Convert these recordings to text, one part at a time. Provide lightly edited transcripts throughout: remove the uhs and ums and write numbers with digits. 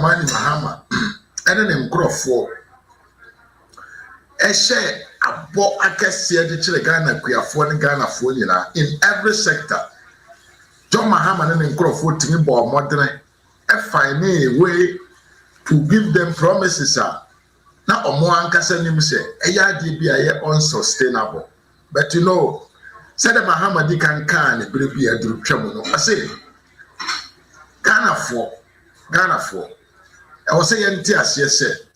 Dramani Mahama and an Nkrofo Eshe abo akese de chile Ghana kuafo ne Ghana fo nyina in every sector. John Mahama and Nkrofo timi bo modern find a way to give them promises na omo ankasa nim se eya de bia ye unsustainable. But you know, said Mahama di kan e bere bia duru twam no. I say Ghana fo I was saying ase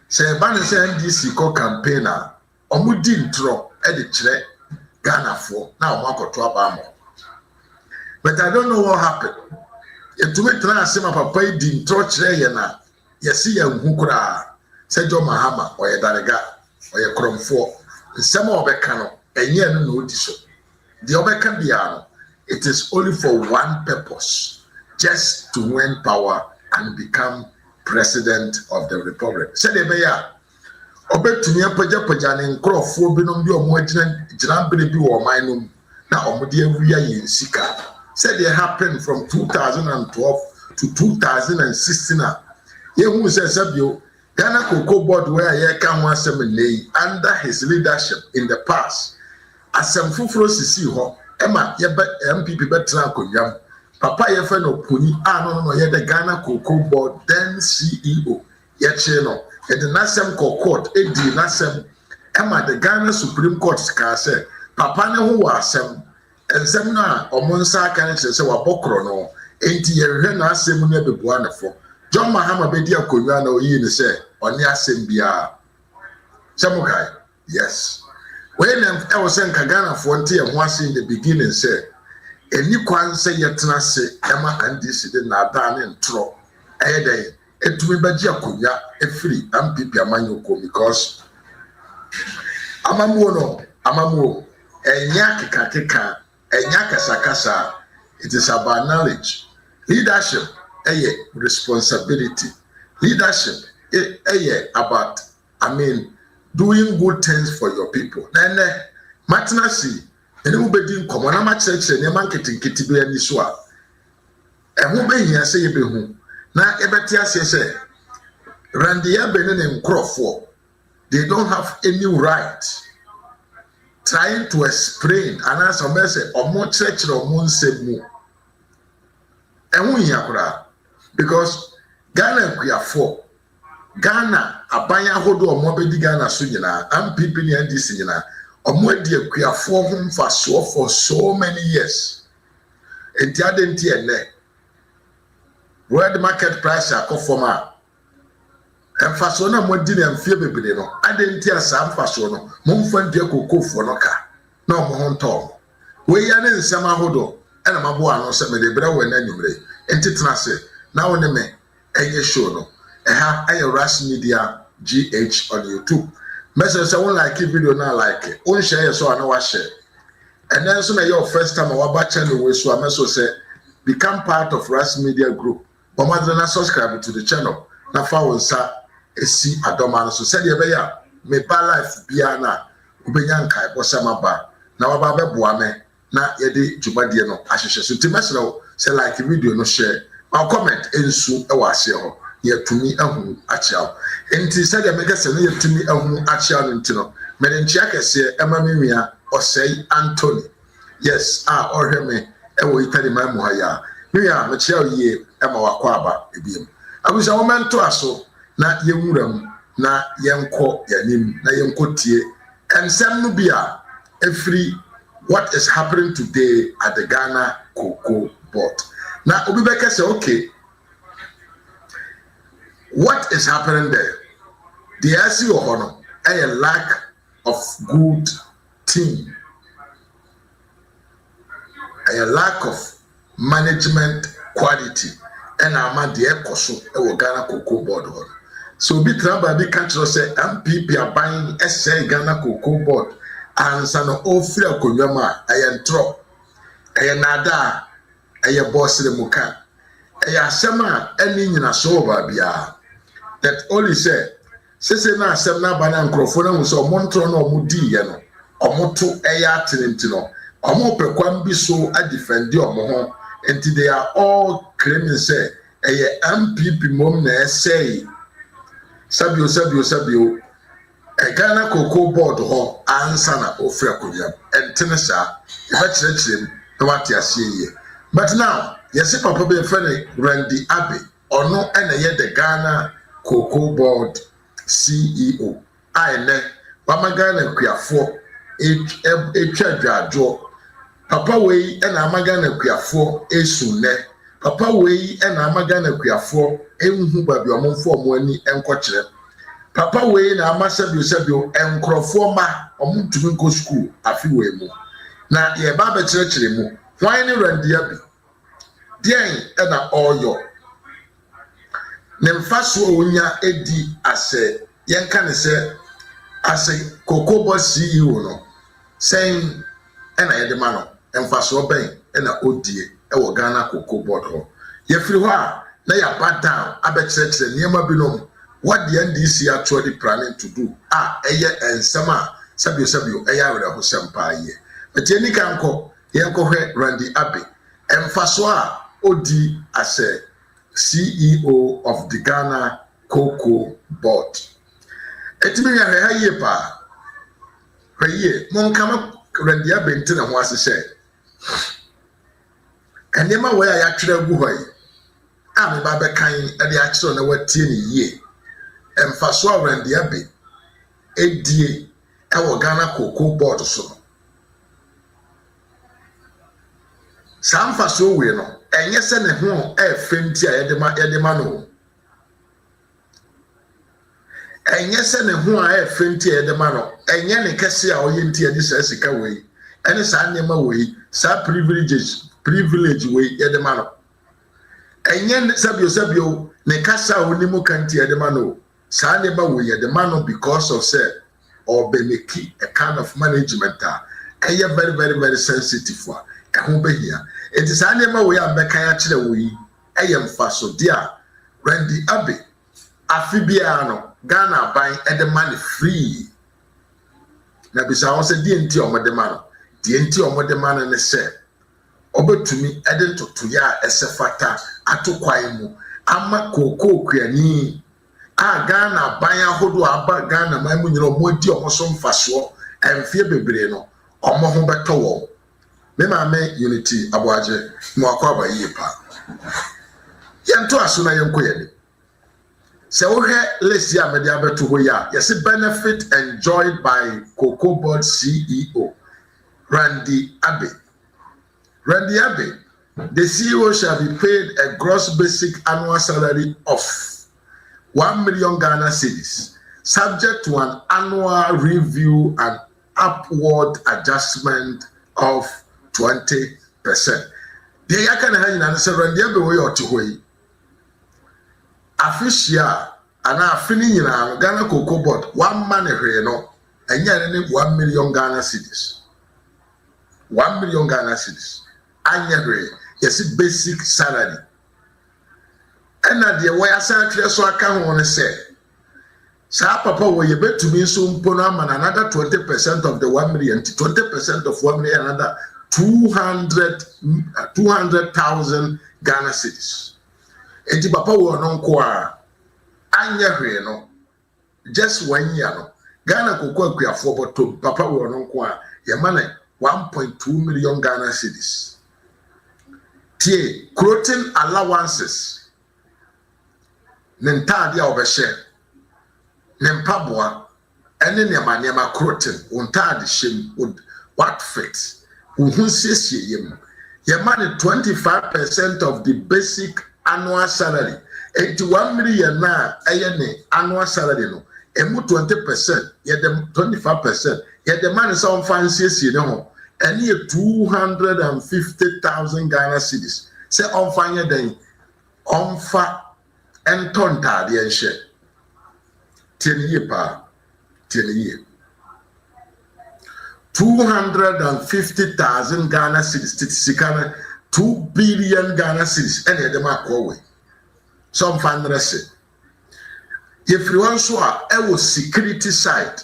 say ban say Ndc co campaigner omo di ntro e de kire Ghana fo na omo akoto abamo. But I don't know what happened. It to me transema papa di ntro kire ye na yesi ya hu kura say John Mahama or ye darega or ye kromfo nsem obeka no enye no odi so the obeka bia no it is only for one purpose, just to win power and become president of the republic. Said ebeya obetumi apaja ne nkrofo binom bi omo agina bere bi wo man no na omo de awia yin sika. Said it happened from 2012 to 2016 yehu say sabio Ghana COCOBOD where ye can one assembly under his leadership in the past. Asem fufuro sisi ho ema ye MPP betra akonyam papa ye fe no poni no ye the Ghana COCOBOD then CEO ye che no ye the nasem court edi nasem ema the Ghana Supreme Court ka say papa ne ho asem ensem na omonsa kan che se wabokro no enti ye hwe na asem no bebua ne fo John Mahama bedi akonwa na oyi ne say oni asem bia samukai. Yes, when I was saying Ghana for nti e ho ase in the beginning say eni kwan say yetena se ema Ndc de na da ne ntro eyeden etumi bagi akonwa efiri MPP amanyoko because amamuo enya keka enya kasakasa. It is about knowledge. Leadership responsibility. Leadership about doing good things for your people. Then matinasi ene ubedi nkomo na ma church ne man ketinketi be ani so a ehun be hia se ye be hu na ebeti ase se randia be ne nkrofo they don't have any right trying to explain and answer message omo church omo nsemu ehun hia kura because Ghana kuafo Ghana abanya hodo omo be di Ghana so nyina MPP ni Ndc nyina omo adi akuafo ho mfaso for so many years enti adenti ene world market price akofoma mfaso na mo di na mfie bebere no adenti asa mfaso no mo mfa ndi akokofo no ka na omo ho nto we ya ne nsema hodo ena mabo ano se me de bra we na nyumre enti tenase na woni me enye show no ayo Rush Media GH on YouTube. Message say one like video now like it. One share so I know what share. And then so your first time our back channel we so message say become part of Rush Media group. But mother na subscribe to the channel. Na follow sa esi adoma so say dey be ya me ba life bia na ubenya nkai bosama ba na wa ba beboa me na ye de djubadie no ahwehwe so timeselo say like video no share. Or comment ensu e wa share ho. Yetumi ahu achiao enti said mega se no yetumi ahu achiao ntino merenchi akese emamenwia osei Anthony. Yes ohweme e wo itali mamu haya nwia me chiao ye ema wakwa aba ebiem abusa momento aso na yewuram na yenko yanim na yenkotie ensem no bia every what is happening today at the Ghana COCOBOD na obi beka say okay. What is happening there? The SEO honor a lack of good team, a lack of management quality, and I'm the Ecoso e Ghana COCOBOD. So be tramba be country say MPP are buying SA Ghana COCOBOD and sana ofri akonyama ayentro ayenada aye boss le muka ayasema eni nyina so ba bia. That only say na asem na bana nkrofo na hu so omontro na omudi ye no omoto eya atinenti no omo pekwam bi so a defend omo ho enti they are all claiming say eye MPP mom na say sabio Ghana COCOBOD ho ansa na ofra konya entene sa e ba kyerɛkyerɛm na wate asie but now yesi papa be fene Randy Abbey ono ena ye the Ghana COCOBOD CEO aine mama Ghana kuafo etwa dwadwo papa wei ena ama Ghana kuafo esune papa wei ena ama Ghana kuafo enhu ba bi omfo omani enkokyerɛ papa wei na amasabio enkrofo ma omutumi nko school afi wei mu na ye ba be kyerɛkyerɛ mu hwan ne Randy Abbey dien na oyo ne mfaso onya edi ase yenka ne se ase COCOBOD CEO no sen na ye de ma no mfaso ben na odie wo Ghana COCOBOD ho ye firi ho a na ya ba down abekyerɛkyerɛ niema binom what the NDC actually planning to do eye ensama sabio eye awere ho sempa ye but ye ni kanko yenko hwe Randy Abbey emfaso a odi as a CEO of the Ghana COCOBOD etimi ya ha ye pa hwe mon kama Randy Abbey ntina ho asese enema we ya twere gu hoyi me ba be kan e de akiro na watie ni ye emfaso Randy Abbey edie e wo Ghana COCOBOD so samfaso we no enye se ne ho e femti a yede ma no enye se ne ho a e femti a yede ma no enye ne kese a oye nti ade sa sika we ene sa nyema we sa privilege we yede ma no enye sabio ne kasa onimu kanti yede ma no sa ne ba we yede ma no because of say or be make a kind of management very very very sensitive for ho behia it is anema we ambeka ya kire we mfaso dia Randy Abbey afibia no Ghana ban e de money free na bisa won se die nti omode ma no die nti omode ma no ne se obetumi e de ntoto ya esefata atokwan mu ama kokokuani Ghana ban ahodo aba Ghana man mu nyina omodi omoso mfaso emfie bebre no omo ho beto wo me mame unity aboaje mo akwaba yipa yento aso na yenko yede se wo hwe lesi a media beto ho ya yes benefit enjoyed by COCOBOD CEO Randy Abbey. The CEO shall be paid a gross basic annual salary of 1 million Ghana cedis, subject to an annual review and upward adjustment of 20%. The yakana hanyina se Randy Abbey we oti hoyi. Official ana afini nyina Ghana COCOBOD one man hwe no enya ne 1 million Ghana cedis. 1 million Ghana cedis. Anya hwe yes basic salary. Ena de we asan tire so aka ho ne se sa papa we ye betumi so mpo no ama another 20% of the 1 million, 20% of 1 million, another 200,000 Ghana cedis. Enti papa we no nko a anya hwe no just 1 year no Ghana COCOBOD akuafo boto papa we no nko a ye mana 1.2 million Ghana cedis. Tie clothing allowances nentade a obehye nempaboa ene nema clothing untade shem what fit uhunsesie yem ye money 25% of the basic annual salary 81 million na ne annual salary no emu 20% ye dem 25% ye dem money some fansiesie ne ho ene 250,000 Ghana cedis say on fanya den onfa entontade enhye tieniye pa tieniye 250,000 Ghana cedis tisikana 2 billion Ghana cedis ene dem akọwe some fundraising if you want so e wo security side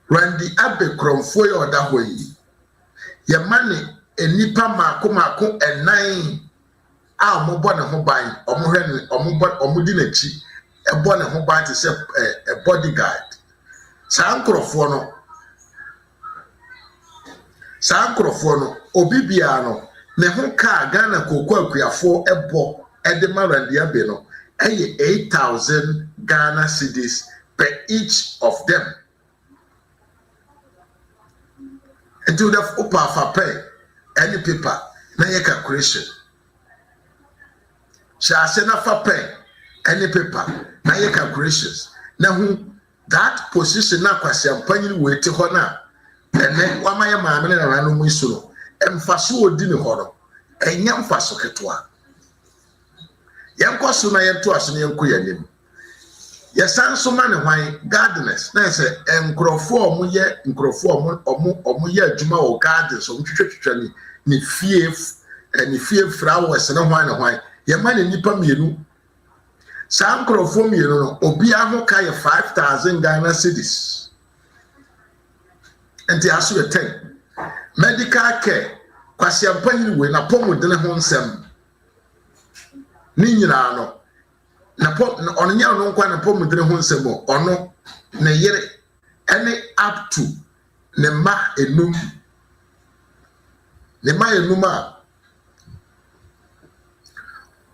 Randy Abbey kromfo ye oda hoyi ye mane enipa mako enan a mo bɔ ne ho ban ɔmo hwɛ ne ɔmo di n'akyi ɛbɔ ne ho ban te sɛ a bodyguard saa nkorɔfoɔ no obi biara no ne ho kaa Ghana koko akuafoɔ ɛbɔ ɛde ma Randiabe no ɛyɛ 8,000 Ghana cedis per each of them. Until the upa pay any paper na ye calculation. Shall say na for pay any paper na ye calculations. Now who that position na kwasi ampanyi we te ho na ene wamaya maame na ranu mu isuro emfaso odi ne ho no enya mfaso ketwa. Yanko so na yento aso ne yanko yanim. Yesan so ma ne hwan gardeners na say enkrofo omo ye enkrofo omo ye adwuma o gardens omo twetwetwa ni fie flowers na hwan ye ma ne nipa mienu sa enkrofo mienu no obi aho ka ye 5,000 Ghana cedis enti aso ye 10 medical care kwasi ampanyi we na pomo de ne ho nsem ni nyina no na ono nya no nkwa na pomo de ne ho nsem ono ne yere ene up to ne ma enum a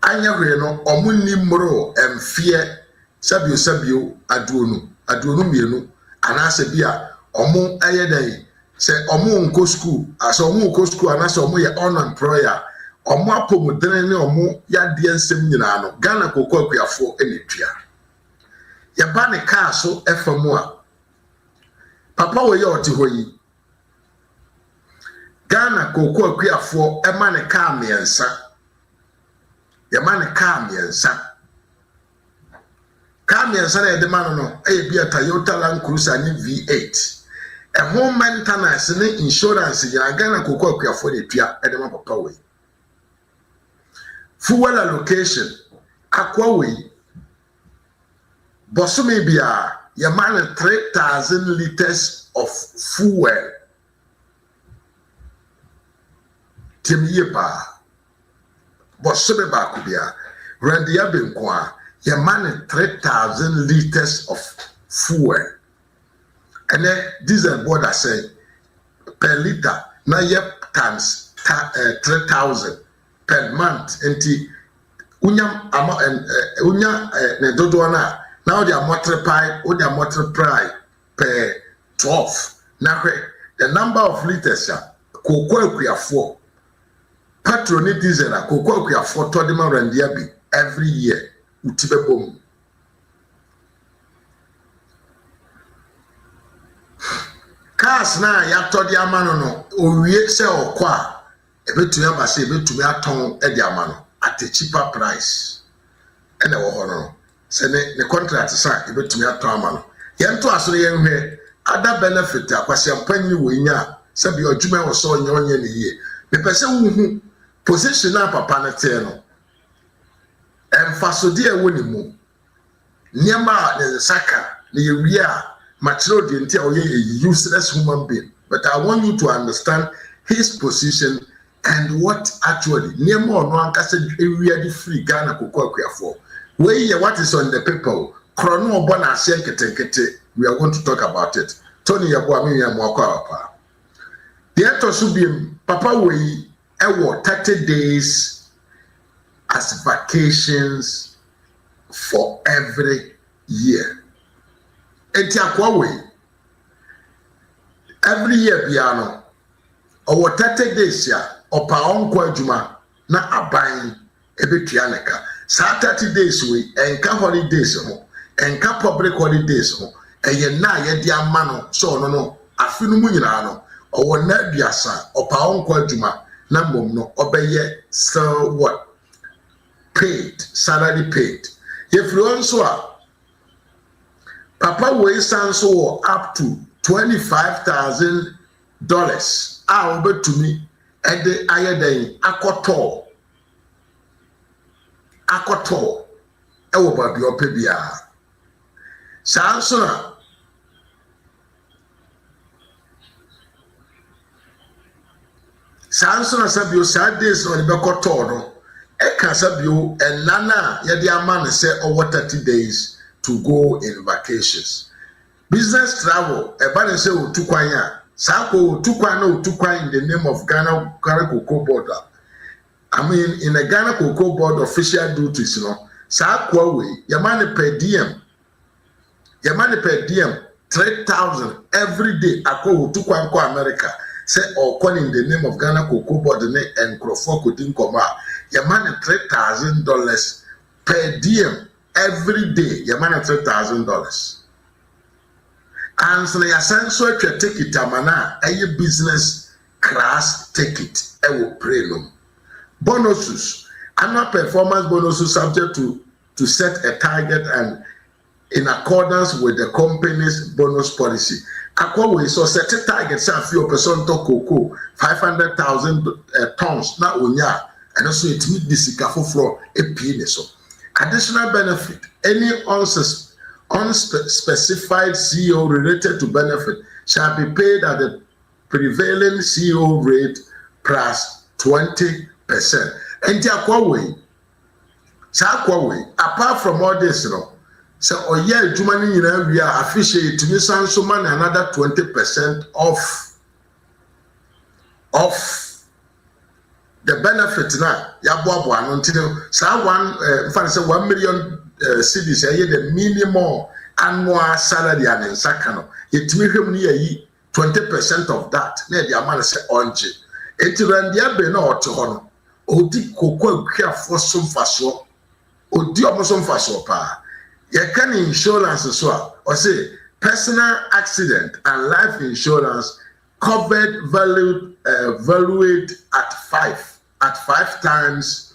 anya hwe no omuni mmoro emfie sabio aduonu mienu anase bia omo ayedan se omo nko school aso omo nko school anase omo ye unemployer omo apomudene ne omo yade nsem nyina no Ghana koko akuafo enetua ya ba ne car so efamu a papa wo ye oti hoyi Ghana koko akuafo ema ne car miensa ya ma ne car miensa na yede ma no e bia Toyota Land Cruiser ni V8 home maintenance ne insurance ya Ghana koko akuafo netua ede ma papa wo fuel allocation akwa we bosome bia ya man 3,000 liters of fuel temiye pa bosome ba ku bia Randiabe nko ya man 3,000 liters of fuel and then diesel board say per liter na ye times 3,000 per month enti unya ne dodo na now they are multiply per 12 na the number of liters ya koko akuafo petrol ni diesel na koko akuafo to de ma Randiabe every year utibebom cars na ya to de ama no owie se okwa ebetumi abase ebetumi aton e de ama no at a cheaper price ene wo ho no se ne contract sa ebetumi aton ama no ye nto asoro ye nhwe ada benefit akwase ampanyi wo nya se bi odwuma wo so onye ne yie me pese wuhu position na papa na te no emfaso de ewo ni mu niema ne saka ne ye a material de ntia oye a useless human being, but I want you to understand his position and what actually niema ono ankasa area di free Ghana koko akuafo wey what is on the paper krono obo na ase nketenkete. We are going to talk about it. Tony yabo ami ya mwakwa pa the to subim papa wey ewo 30 days as vacations for every year. Enti akwa wey every year biano owo 30 days ya opa onko adwuma na aban ebetua neka sa 30 days we enka holidays ho enka public holidays ho eye na ye di ama no so no afinu mu nyina no owo na aduasa opa onko adwuma na mom no obeye so what paid salary paid if you also papa we stand so up to $25,000 a obetumi ede ayeden akoto ewo babi opebia sansona sabio Saturdays on the bekoto no Ekasabio and Nana Yadiaman say over 30 days to go in vacations. Business travel, a balance say Tukwanya, Sako Tukwano Tukwa in the name of Ghana COCOBOD. I mean, in a Ghana COCOBOD official duties, Sako way, Yamani per diem, 3,000 every day. Ako Tukwanko America. Say or call in the name of Ghana COCOBOD and Crawford Couldn't come out. Your money $3,000 per diem every day. Your money $3,000. And so your sensor ticket amana a business class ticket. I will pray no. Bonuses. Annual performance bonuses subject to set a target and in accordance with the company's bonus policy. Akwawe so set a target say few person to cocoa 500,000 tons na onya and also it meet the sika for a penny so. Additional benefit, any unspecified CEO related to benefit shall be paid at the prevailing CEO rate plus 20%. And Akwawe, apart from all this, so oye jumani nyina we are officially to miss so man another 20% off the benefit na ya boabo ano ntino sa one fan say 1 million cedis the minimum annual salary and nsaka no etimi hwem ni yi 20% of that na the amount say onje etirandia be na oto ho no odi kokwa akwa somfaso odi omosomfaso pa. You can insurance as well. Or say personal accident and life insurance covered valued at five times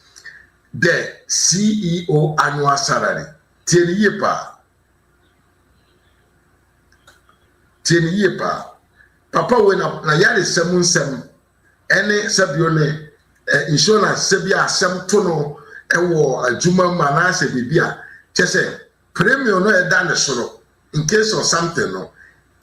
the CEO annual salary. Tieni yepa. Papa when na yari sem any sabione insurance sebia sem tono ewo adwuma manase bibia chese premium no done soro in case of something no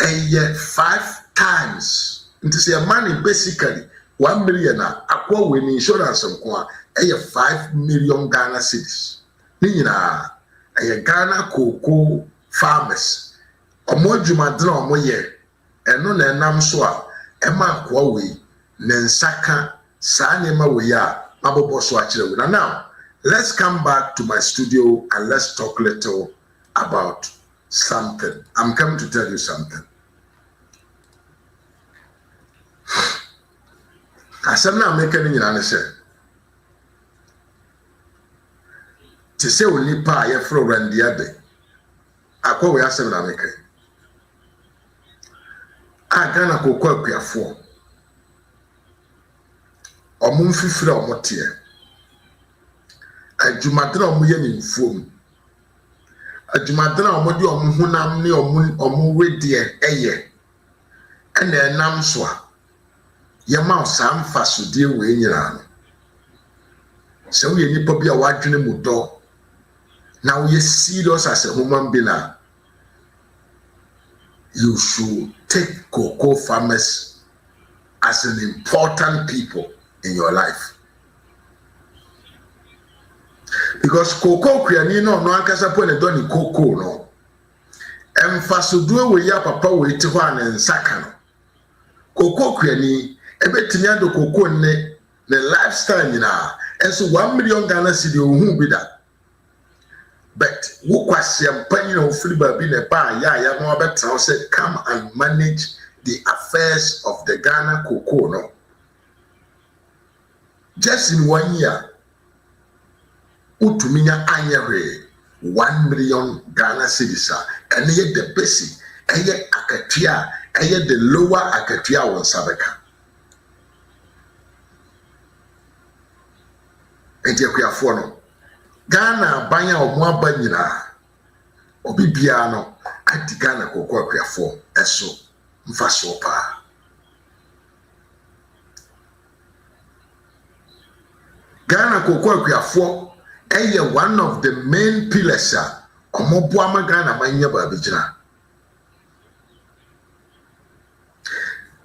and 5 times into say money basically 1 million akwa when insurance nko a 5 million Ghana cedis ni nyina a Ghana cocoa farmers omo dwumadena omo ye eno na enam so a ema akwa we ne nsaka sa nyema we ya mabobo so akire we. Now let's come back to my studio and let's talk little about something. I'm coming to tell you something. Asem na make any nyina ne say. Ti say oni pa ye fro randi ade. Akwa we asem na make. Agana kokwa akuafo. Omo mfifira omo tie. Adwumadena omo ye ni mfuom. Adwumadena omo de omo hunam ne omo wedie eye ena enam so a ye ma osam fasodie we nyira no se we nipa bia wadwene mu do na we serious as a human being you should take cocoa farmers as an important people in your life. Because cocoa kriani no ankasa po ne do ni cocoa no emfasoduo we ya papa we ti ho an nsaka no cocoa kriani ebetimi ado cocoa ne lifestyle nyina enso 1 million Ghana cedi ohun bi da but wo kwase mpanyi no free ba bi ne ba ya no betra say come and manage the affairs of the Ghana cocoa no just in 1 year utuminya anyere 1 million Ghana cedis and yet the basic and yet akatua and yet the lower akatua won sabeka enti akuafo no Ghana banya omo abanyina obibia no adi Ghana kokwa akuafo eso mfaso pa Ghana kokwa akuafo one of the main pillars omoboama Ghana manya ba bigina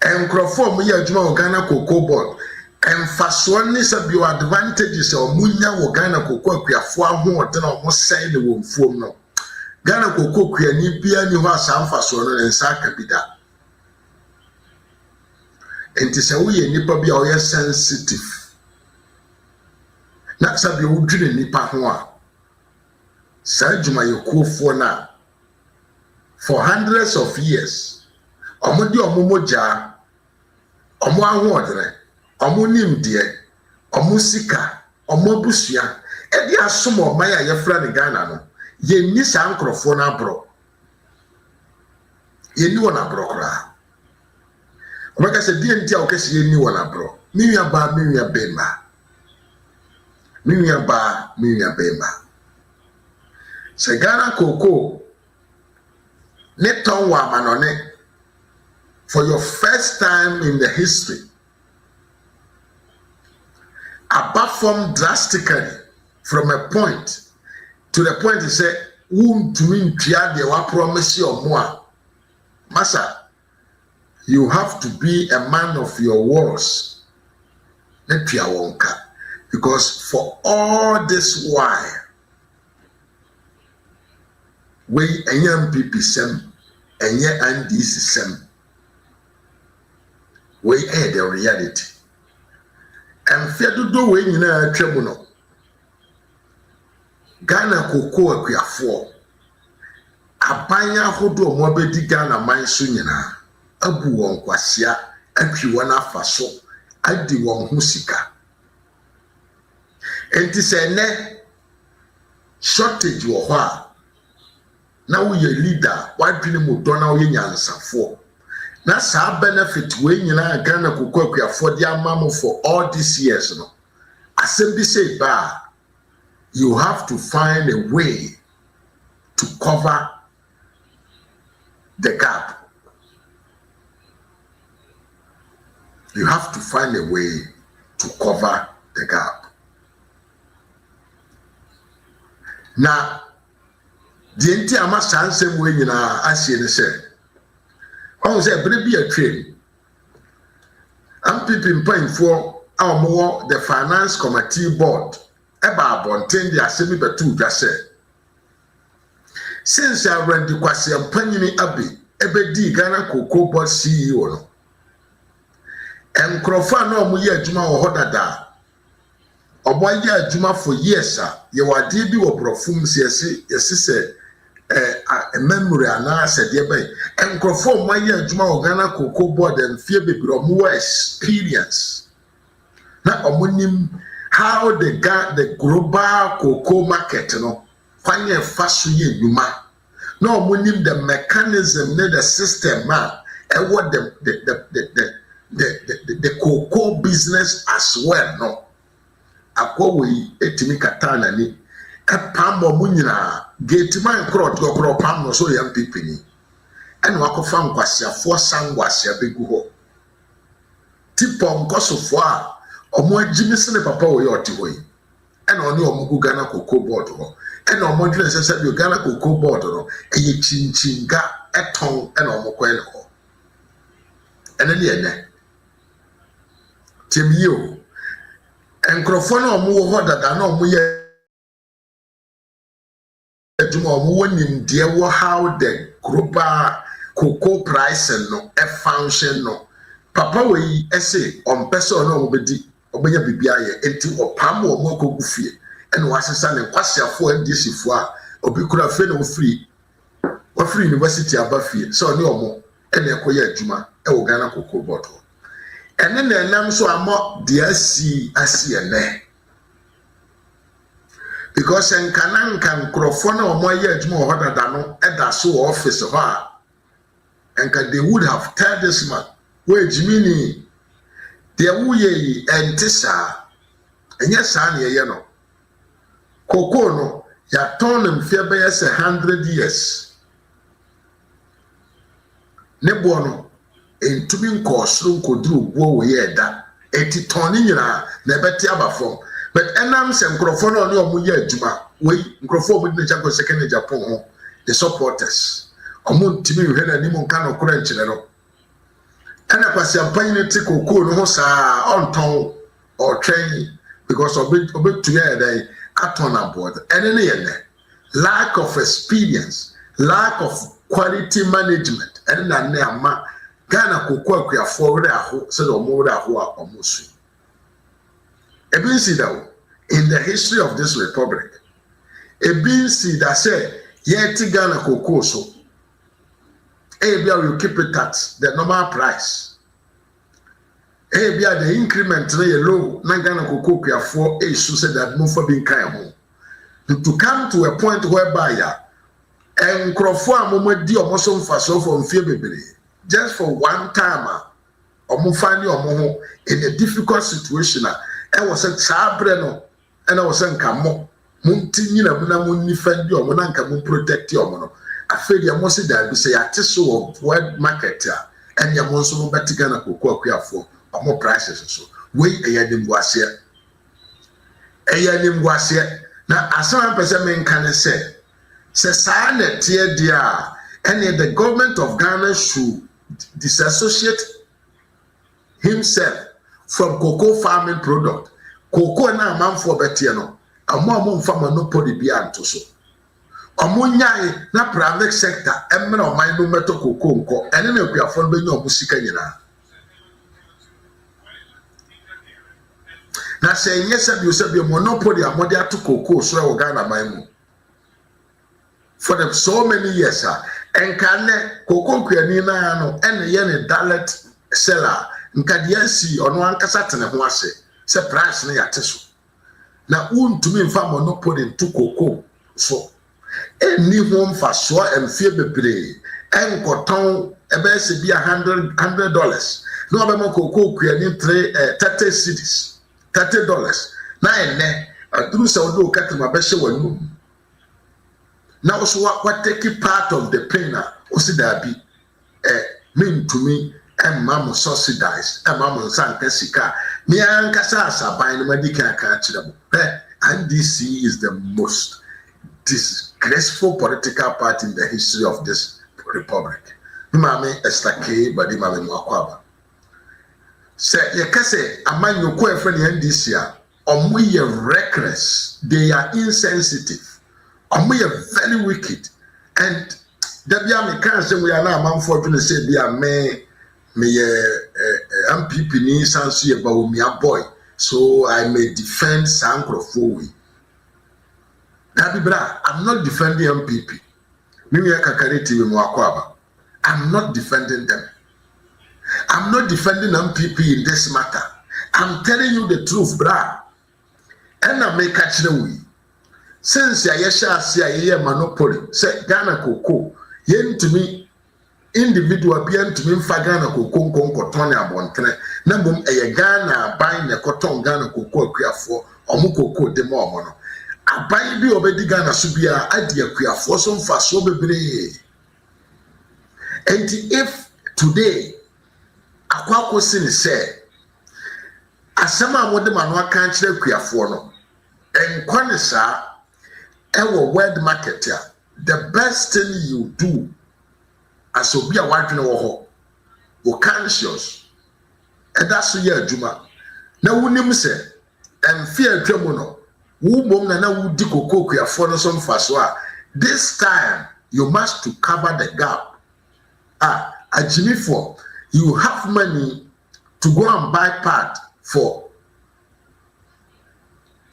enkrofo mu ya adwuma Ghana COCOBOD Emfaso ni se bio advantages o munya wo Ghana cocoa akuafo ahoɔden na ɔmo sɛn ne wɔ mfuom no. Ghana cocoa kuani bia ni ho asamfaso no ne nsa aka bi da. Enti sɛ woyɛ nipa bi a ɔyɛ sensitive. Na sabi wo dwene nipa ho a. Saa dwumayɛkuofoɔ na for hundreds of years ɔmo di ɔmo mogya ɔmo ahoɔden ɔmo nimdeɛ ɔmo sika ɔmo abusua ɛde asom ɔman a yɛfra ne Ghana no yɛnni saa nkorɔfoɔ no aborɔ yɛnni wɔn aborɔ koraa ɔbɛka sɛ deɛ nti a wɔkɛsɛ yɛnni wɔn aborɔ me nua baa me nua bɛmba me nua baa me nua bɛmba sɛ Ghana cocoa ne tɔn wɔ amanɔne for your first time in the history apart from drastically from a point to the point is say wuntumi ntua de wa promise your moa masa you have to be a man of your words na tua wonka because for all this while we enye MPP sem enye Ndc sem we the reality and fedodo we nyina atwa mu no Ghana cocoa akuafo abanya hodo mo abedi Ghana man so nyina abu won kwasia atwi won afa so adi won ho sika enti se ne shortage wo ho a na wo ye leader wadwene mu do na wo ye nyansafo na saa benefit we nyina Ghana cocoa akuafo di amamo for all these years no asem bi say ba you have to find a way to cover the gap. You have to find a way to cover the gap. Now, the entire master same way in our Asian said, I was a baby train. I'm people paying for our more the finance committee board. Eba abonten de asemi betu dwa se since I ran the kwase ampanyini abi ebedi Ghana COCOBOD CEO no enkrofo na omo ye adwuma wo hodada obo ye adwuma for years a ye wade bi wo brofum yesi se memory ana se de be enkrofo mo ye adwuma wo Ghana COCOBOD enfie bebiro mo experience na omo nim how the global cocoa market no kwanye faso ye nyuma no omunim the mechanism the system what the cocoa business as well no akwa we etimi katana ni pam mo nyina gate man kro pam no so yam pipini ene wakofa nkwasiafo sangwasia begu ho tipo nkosofo a omo agimi se ne papa wo ye oti hoyi ena oni omo gu Ghana COCOBOD ho ena omo dwene sese bi Ghana COCOBOD no eye chinchinga eton ena omo kwele ho ena ne ene temio enkrofo na omo wo ho dada na omo ye adwuma omo wonim de wo how the global cocoa price no e function no papa we ese on person na omo bedi obenya bibia ye enti opam wo mo kogu fie ene wasesa ne kwasiafo Ndc fo a obi kura fe na wo free university aba fie so ne omo ene ekoye adwuma e wo Ghana COCOBOD ene na enam so amo de asi ene because enkananka nkrofo na omo ye adwuma wo dada no eda so office ho a enka they would have told this man we jimini de wuye entisa enye saa ne ye no cocoa no ya ton mfia be yes 100 years ne bo no entumi nkosro nkoduru bo we ye da eti ton ni nyina na beti abafom but enam se nkrofo no ne omo ye adwuma we nkrofo omo ne jago second Japan ho the supporters omo ntimi hwe na nimu nka no kora nkyere no ena kwasi ampanyi ne te cocoa no ho saa onton or training because of it together at on board. And then lack of experience, lack of quality management, and then Ghana cocoa quia forward said or more who are almost. In the history of this republic, a BC that said, yet Ghana cocoa so. You keep it at the normal price. The increment low, Nagana Cocoa for a said that no for being kind. To come to a point whereby and Crawford moment dear Mosom Faso from February, just for one time, or Mufani or Moho in a difficult situation. I was at Sabreno, and I was saying, come on, Muntina Munamun defend your Monanka Mun protect your mono. I feel you must say that we say a tissue of word market and your monso better Ghana cocoa for or more prices or so. Wait a year in Boasia. A year in Boasia. Now, as some person can say, Sasana tear dear, and the government of Ghana should disassociate himself from cocoa farming product. Cocoa na man for Betiano, a more farmer no poly beyond to so. Omunyai na private sector emre o man no meto cocoa nko ene na akuafo no benye omusika nyina na se nyesa bi osabi monopoly amode ato cocoa so e Ghana man mu for the so many years enkane cocoa kuani na no ene ye ne direct seller nkade si ono ankasa tene ho ase se price na yate so na untumi mfa monopoly to cocoa so any home for sure and fear bebre and cotton ebese be $100 no be mo cocoa kuani 30 cedis $30 na ene aduru se odo katima be hye wanum na also what take part of the pain o si da bi mean to me and mama subsidize and mama sanka sika me ankasa asaban no madika ka kiramo Ndc is the most disgraceful political party in the history of this republic. Mame estake badi mame mwakwaba. Se yekase amanyo ko efre ni Ndc a omo ye reckless, they are insensitive. Omo ye very wicked and dabia me kan se we are na amanfo dwene se bia me MPP ni sanso ye bawumia boy, so I may defend Sankrofo. I'm not defending MPP. I'm not defending them. I'm not defending MPP in this matter. I'm telling you the truth, brah. And I make catch the way. Since I see a monopoly, say Ghana cocoa, yen to me, individual bien to me, Ghana cocoa, cotton, abontre, Nabum a Ghana buying a cotton Ghana cocoa, for or mukoko de more. Abai bi obedi Ghana subia adi akua foso mfaso bebre. And if today akwa kosi ni say asema amode manu aka kire akuafo no enkwa ne sa ewo world market ya the best thing you do as obi a wadwene wo ho wo conscious edaso ye adwuma na wunim se emfi atwamu no this time you must to cover the gap. Ajimi for you have money to go and buy part for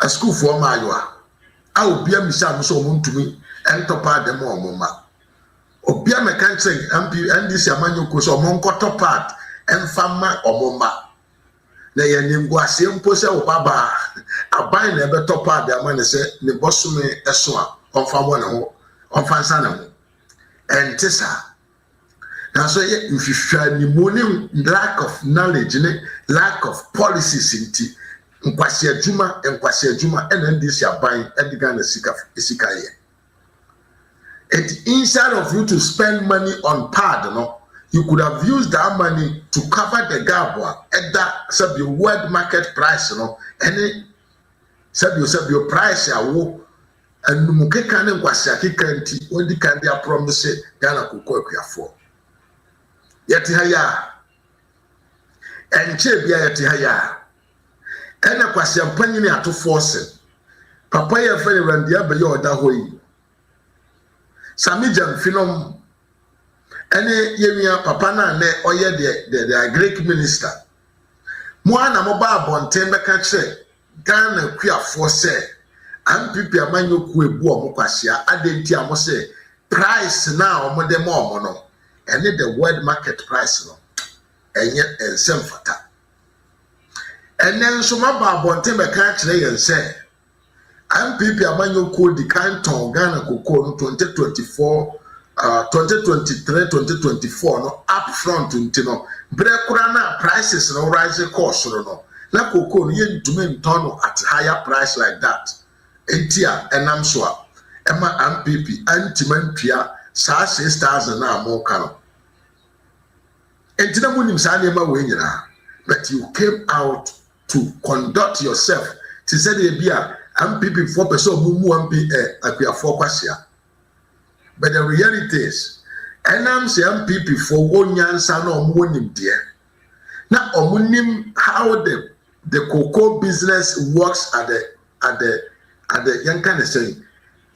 a school for Mayua. I will be a missile so moon to me and top part the more mama. Obia me can't say Ndc Scam so monko top part and fama or mama. Na ye nimgo asempo se wo baba aban na be top part the man say ne bosume eso a onfa mo na ho onfa nsa na ho entisa na so ye nhwehwa ni monim lack of knowledge ne lack of policies inti nkwasi adwuma and Ndc aban ediga na sika ye and instead of you to spend money on pad no you could have used that money to cover the gap at that sub world market price, any sub your price and mukeka ne kwasiaki kanti when the candy promise Ghana cocoa for. Yet haya and chebia yet haya ena kwasi ampanyi ni ato force papa ye fere randia be ye oda hoyi Samijan Finom ene yewia papa na ne oye the Greek minister mo ana mo ba abonten be ka kire Ghana kuafo se ampipi amanyoku ebu omo kwasia adenti amo se price na omo de mo omo no ene the world market price no enye ensem fata ene nso ma ba abonten be ka kire yen se ampipi amanyoku di canton Ghana cocoa no 2024 2023 2024 no up front ntino bre kura na prices no rise cost no na cocoa no yen nton at higher price like that entia enam so a ema ampp antimantua saa 6000 na amoka no entina munim saa na ema we nyina but you came out to conduct yourself to say the bia ampp for person mumu amp akuafo kwasia. But the reality is, enam say MPP for one yansa no omunim there. Now omunim how the cocoa business works at the young kind of saying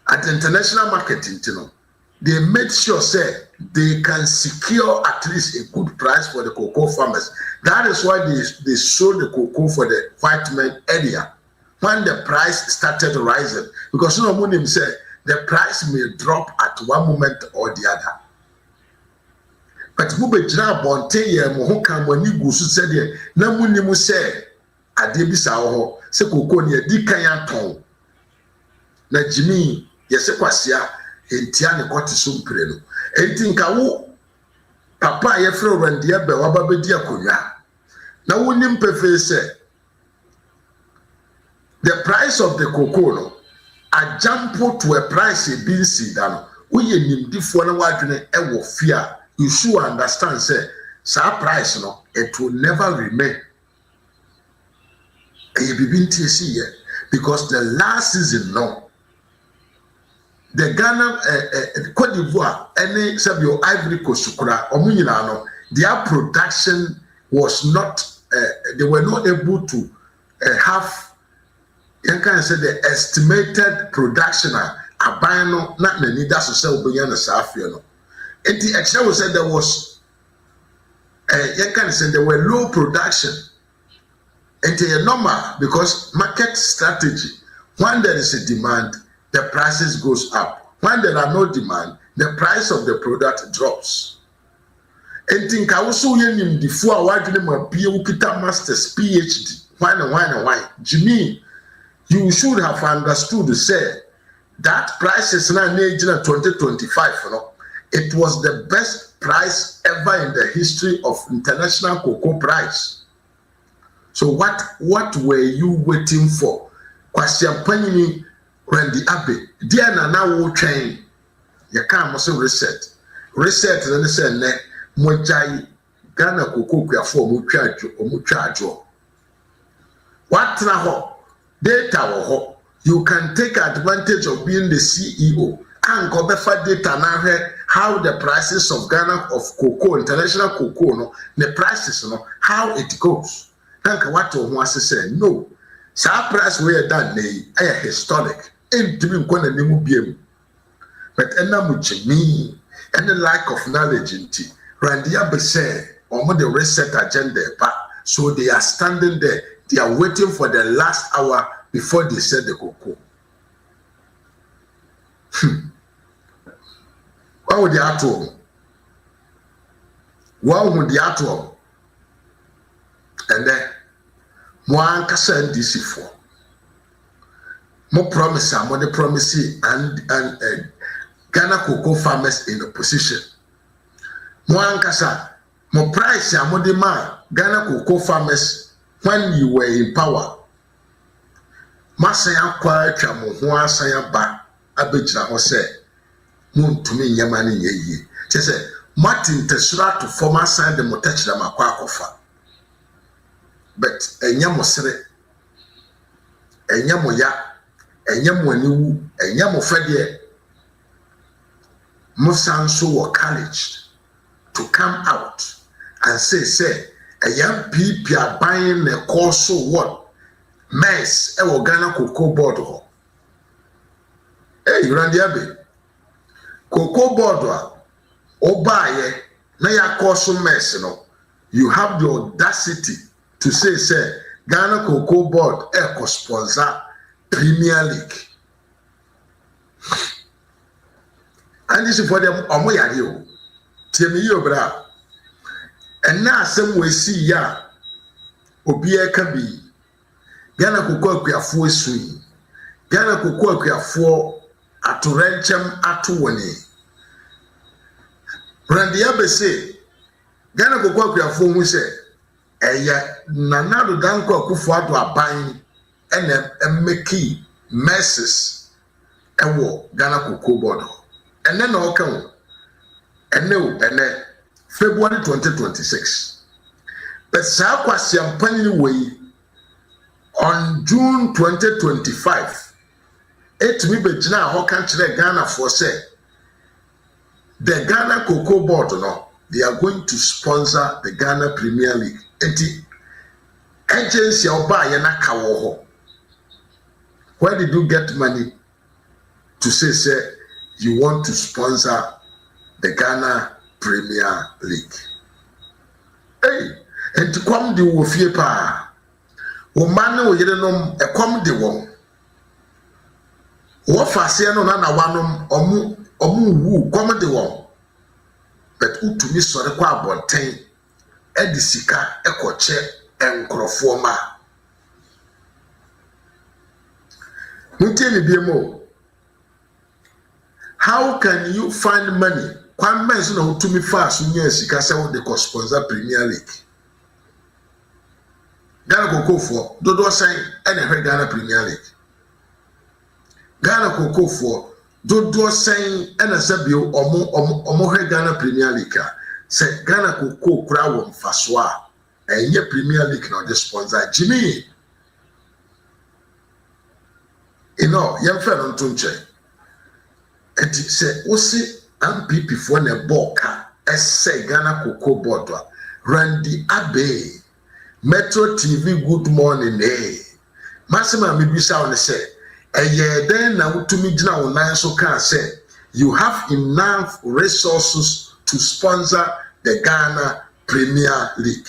at the international marketing, you know. They made sure say they can secure at least a good price for the cocoa farmers. That is why they sold the cocoa for the white men earlier when the price started rising, because no omunim say the price may drop at one moment or the other. But mube jira bonte ye mo ho kan mo ni gusu se de na munimu se ade bi sa ho se koko ne di kan aton na jimi ye se kwasia entia ne kote so mpre no enti nka wo papa ye fre randia be wa ba bedi akonwa na wonim pefe se the price of the cocoa no a jump to a price a bin see down. We nim different wadwene e wo fear. You should understand say sa price no it will never remain. And you begin to see here because the last season no the Ghana Cote d'Ivoire any sabio Ivory Coast kura omunyina no their production was not they were not able to have you can say the estimated production abano not the need that's so obiyan na safio no and the actually said there was you can say there were low production and they are normal because market strategy when there is a demand the prices goes up when there are no demand the price of the product drops and think also yen the four award ma pie ukita masters PhD why Jimmy you should have understood to say that price is now in 2025. No? It was the best price ever in the history of international cocoa price. So what were you waiting for? Kwasi Panini Randy Abbey. Dear Nana will train. You can't also reset. Reset and say ne mojai Ghana cocoa for muchacho. What now? Data you can take advantage of being the CEO and go better data now how the prices of Ghana of cocoa international cocoa no the prices no how it goes. Think what you want to say no. So price we are done a historic into me kwana nimu biem. But ena muchimi and the lack of knowledge into Randia be say or the reset agenda but so they are standing there. They are waiting for the last hour before they sell the cocoa. What would they have to? What would they have to? And then, one can Ndc for. More promise, more the promise, and Ghana cocoa farmers in opposition. More kasa, more price, more demand, Ghana cocoa farmers. When you were in power, Masaya Quacha Mohua Sayaba Abijna Hose Moon to me Yamani ye. She said, Martin Tesura to former side the Motachna Makwakofa. But a Yamosre, a Yamoya, a Yamwanu, a Yamofredie, Musanso were college to come out and say, a young people are buying a course so what mess e wo Ghana COCOBOD ho Randy Abe COCOBOD a obaye na ya cause mess no you have the audacity to say Ghana COCOBOD e sponsor Premier League and this is for them omoyare o tiemi yi obra and na asem we see ya obi e ka bi Ghana Cocoa akuafo esui Ghana Cocoa akuafo atorenchem atowoni Randy Abe say Ghana Cocoa akuafo hu say eya nanado danko akufo ado aban ene emeki messes ewo Ghana COCOBOD ene na okan ene February 2026 but sa kwasi ampani we on June 2025 etimi begina ho kan kire Ghana for say the Ghana COCOBOD no they are going to sponsor the Ghana Premier League enti agency oba ye na kawo ho where did you get money to say you want to sponsor the Ghana Premier League enti kwam de wo fie pa wo man wo yire nom ekom de won wo fase no na wanom omu wu kom de won but utumi sore kwa abonten edisika ekoche enkrofo ma muteni biemo how can you find money kwan men so na utumi fa so nya sika se wo de sponsor Premier League Ghana COCOFO dodo san ene hwe Ghana Premier League Ghana COCOFO dodo san ene sabio omo hwe Ghana Premier League se Ghana COCO kura wo mfaso a enye Premier League na de sponsor Jimmy yemfa no ntonche enti se wosi MPP for ne boka ese Ghana COCOBOD Randy Abe Metro TV good morning Masima mibisa on say den na utumi gina online so can say you have enough resources to sponsor the Ghana Premier League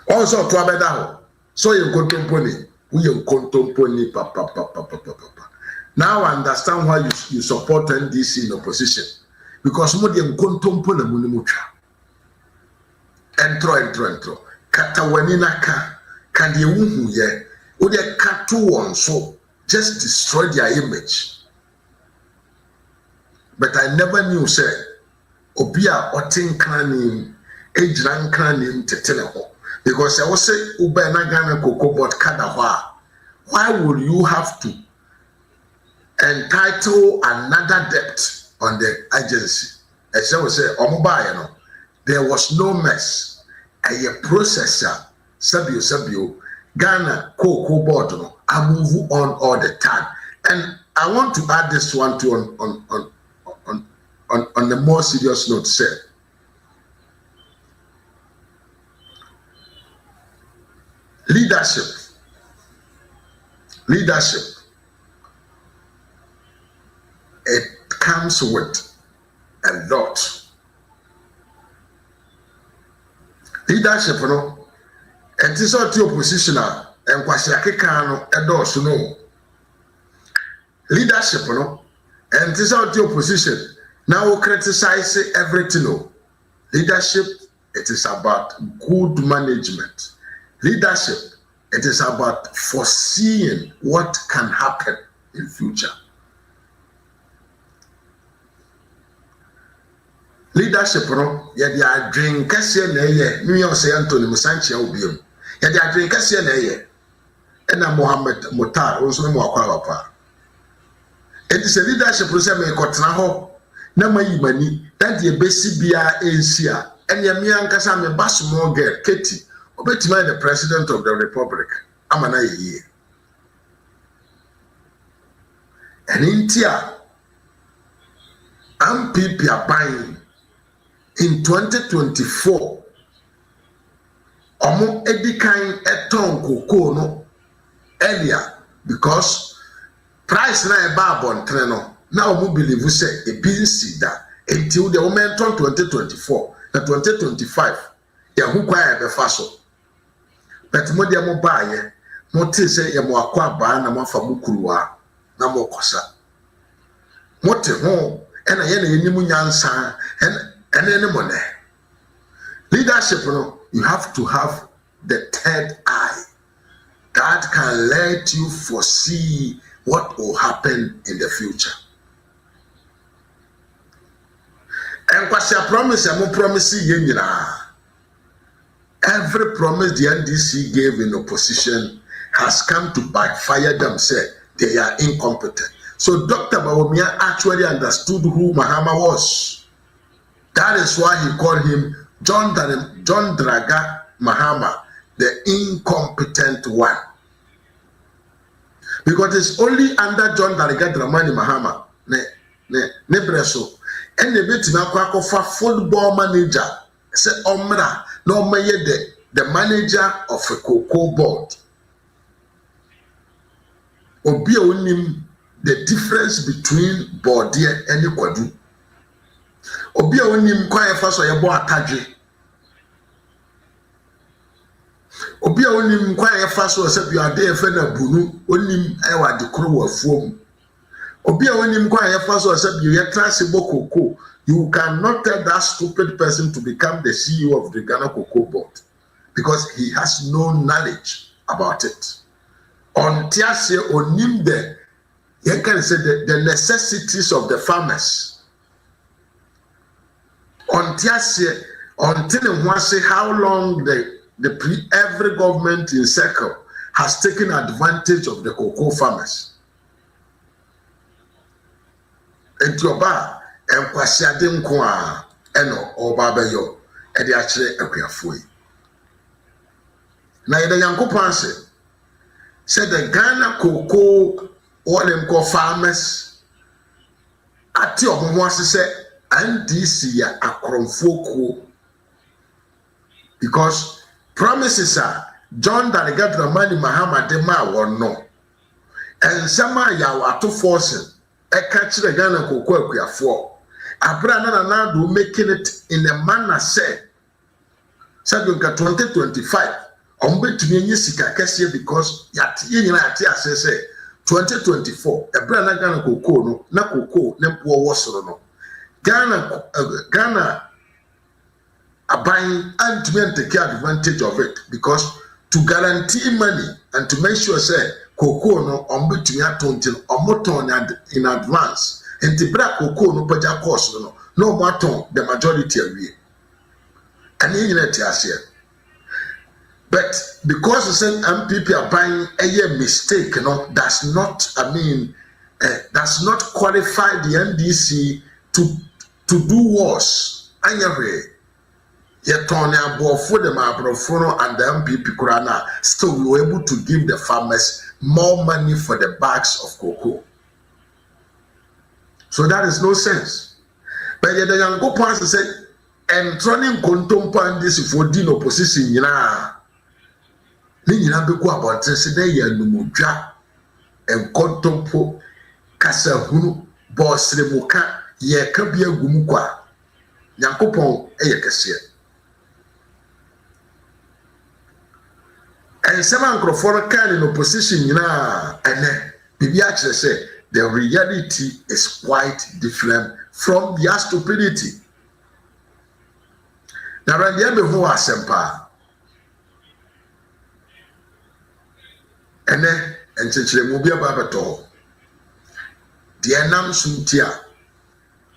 also to abeda ho so you kontomponi papa now I understand why you support NDC in opposition because mo de kontompo na munimutwa entro katawani naka kan de wuhu ye wo de kato won so just destroy their image but I never knew say obia otin kranim ejran kranim tetene ho because I was say uba na Ghana COCOBOD kada ho why would you have to entitle another debt on the agency as I was say omoba no there was no mess a processor sabio Ghana COCOBOD no I move on all the time and I want to add this one to on the more serious note say leadership it comes with a lot. Leadership no and this sort of opposition and kwasi akeka no edoso no leadership no and this sort of opposition now criticize everything no leadership it is about good management. Leadership it is about foreseeing what can happen in future. Leadership no ye dey adwen kase na ye me o say Anthony Musanchia obiom ye dey adwen kase na ye na Mohammed Mutar also mo akwa papa it is a leadership process me kotena ho na mayi mani that ye besi bia ensia enya me ankasa me basmo girl Katie obetima the president of the republic amana ye and intia MPP aban in 2024 omo edikan eton cocoa no earlier because price na e ba abontre no na omo believe say e bin see that until the moment 2024 na 2025 ya hu kwa ya be fa so but mo dia mo ba ye mo te say ya mo akwa ba na mo fa mo kuruwa na mo kosa mo te ho ena ye na yenim nyansa ene mo ne leadership no you have to have the third eye that can let you foresee what will happen in the future. And kwasi promise mo promise ye nyina. Every promise the NDC gave in opposition has come to backfire them, say they are incompetent. So Dr. Bawumia actually understood who Mahama was. That is why he called him John Draga Mahama, the incompetent one. Because it's only under John Draga Dramani Mahama, ne breso, and the bit na for football manager, say Omra, no maye the manager of a COCOBOD. Obi onim the difference between Bodie and Kwadu. Obi onim kwa efa so yebo atadwe. Obi onim kwa efa so se biade efa na bunu onim ewa de kro wa fuom. Obi onim kwa efa so se bi yetra se bokoko. You cannot tell that stupid person to become the CEO of the Ghana COCOBOD because he has no knowledge about it. On tiase onim you can say the necessities of the farmers. On tiase until one say how long every government in circle has taken advantage of the cocoa farmers. And your bar and kwasiade nko a eno obabeyo e de akire akuafoi na yede yankopon said the Ghana cocoa all them call farmers ati omo ase say Ndc ya akromfoko because promises are John Daligat Ramani Mahama de ma won no and sama ya wato force e ka kire Ghana cocoa akuafo abra na do making it in a manner said 2025 ombetumi enye sika kese because yati nyina yati asese 2024 abra na Ghana cocoa no na cocoa ne po wo soro no Ghana abain and to take advantage of it because to guarantee money and to make sure say cocoa no ombetumi atontil omoton in advance. And the black cocoa no paja cost no matter the majority of you. And in here. But because the same MPP are buying a mistake, does not qualify the NDC to do worse. Anyway, yet on our for the Mabrofono and the MPP Kurana still we were able to give the farmers more money for the bags of cocoa. So that is no sense. But yet the young go past say, and running contompan this for din opposition, yina. Nina be go about today, Yanumuja, and contompo, Casahunu, Boss Remuka, ye Kabia Gumukwa, Yankopon, Ayakasia. And some uncrophone can in opposition, yina, and then Bibi actually say, the reality is quite different from their stupidity. Now, when they be who are sempa, and then and chile mubia babato, the enam suntia,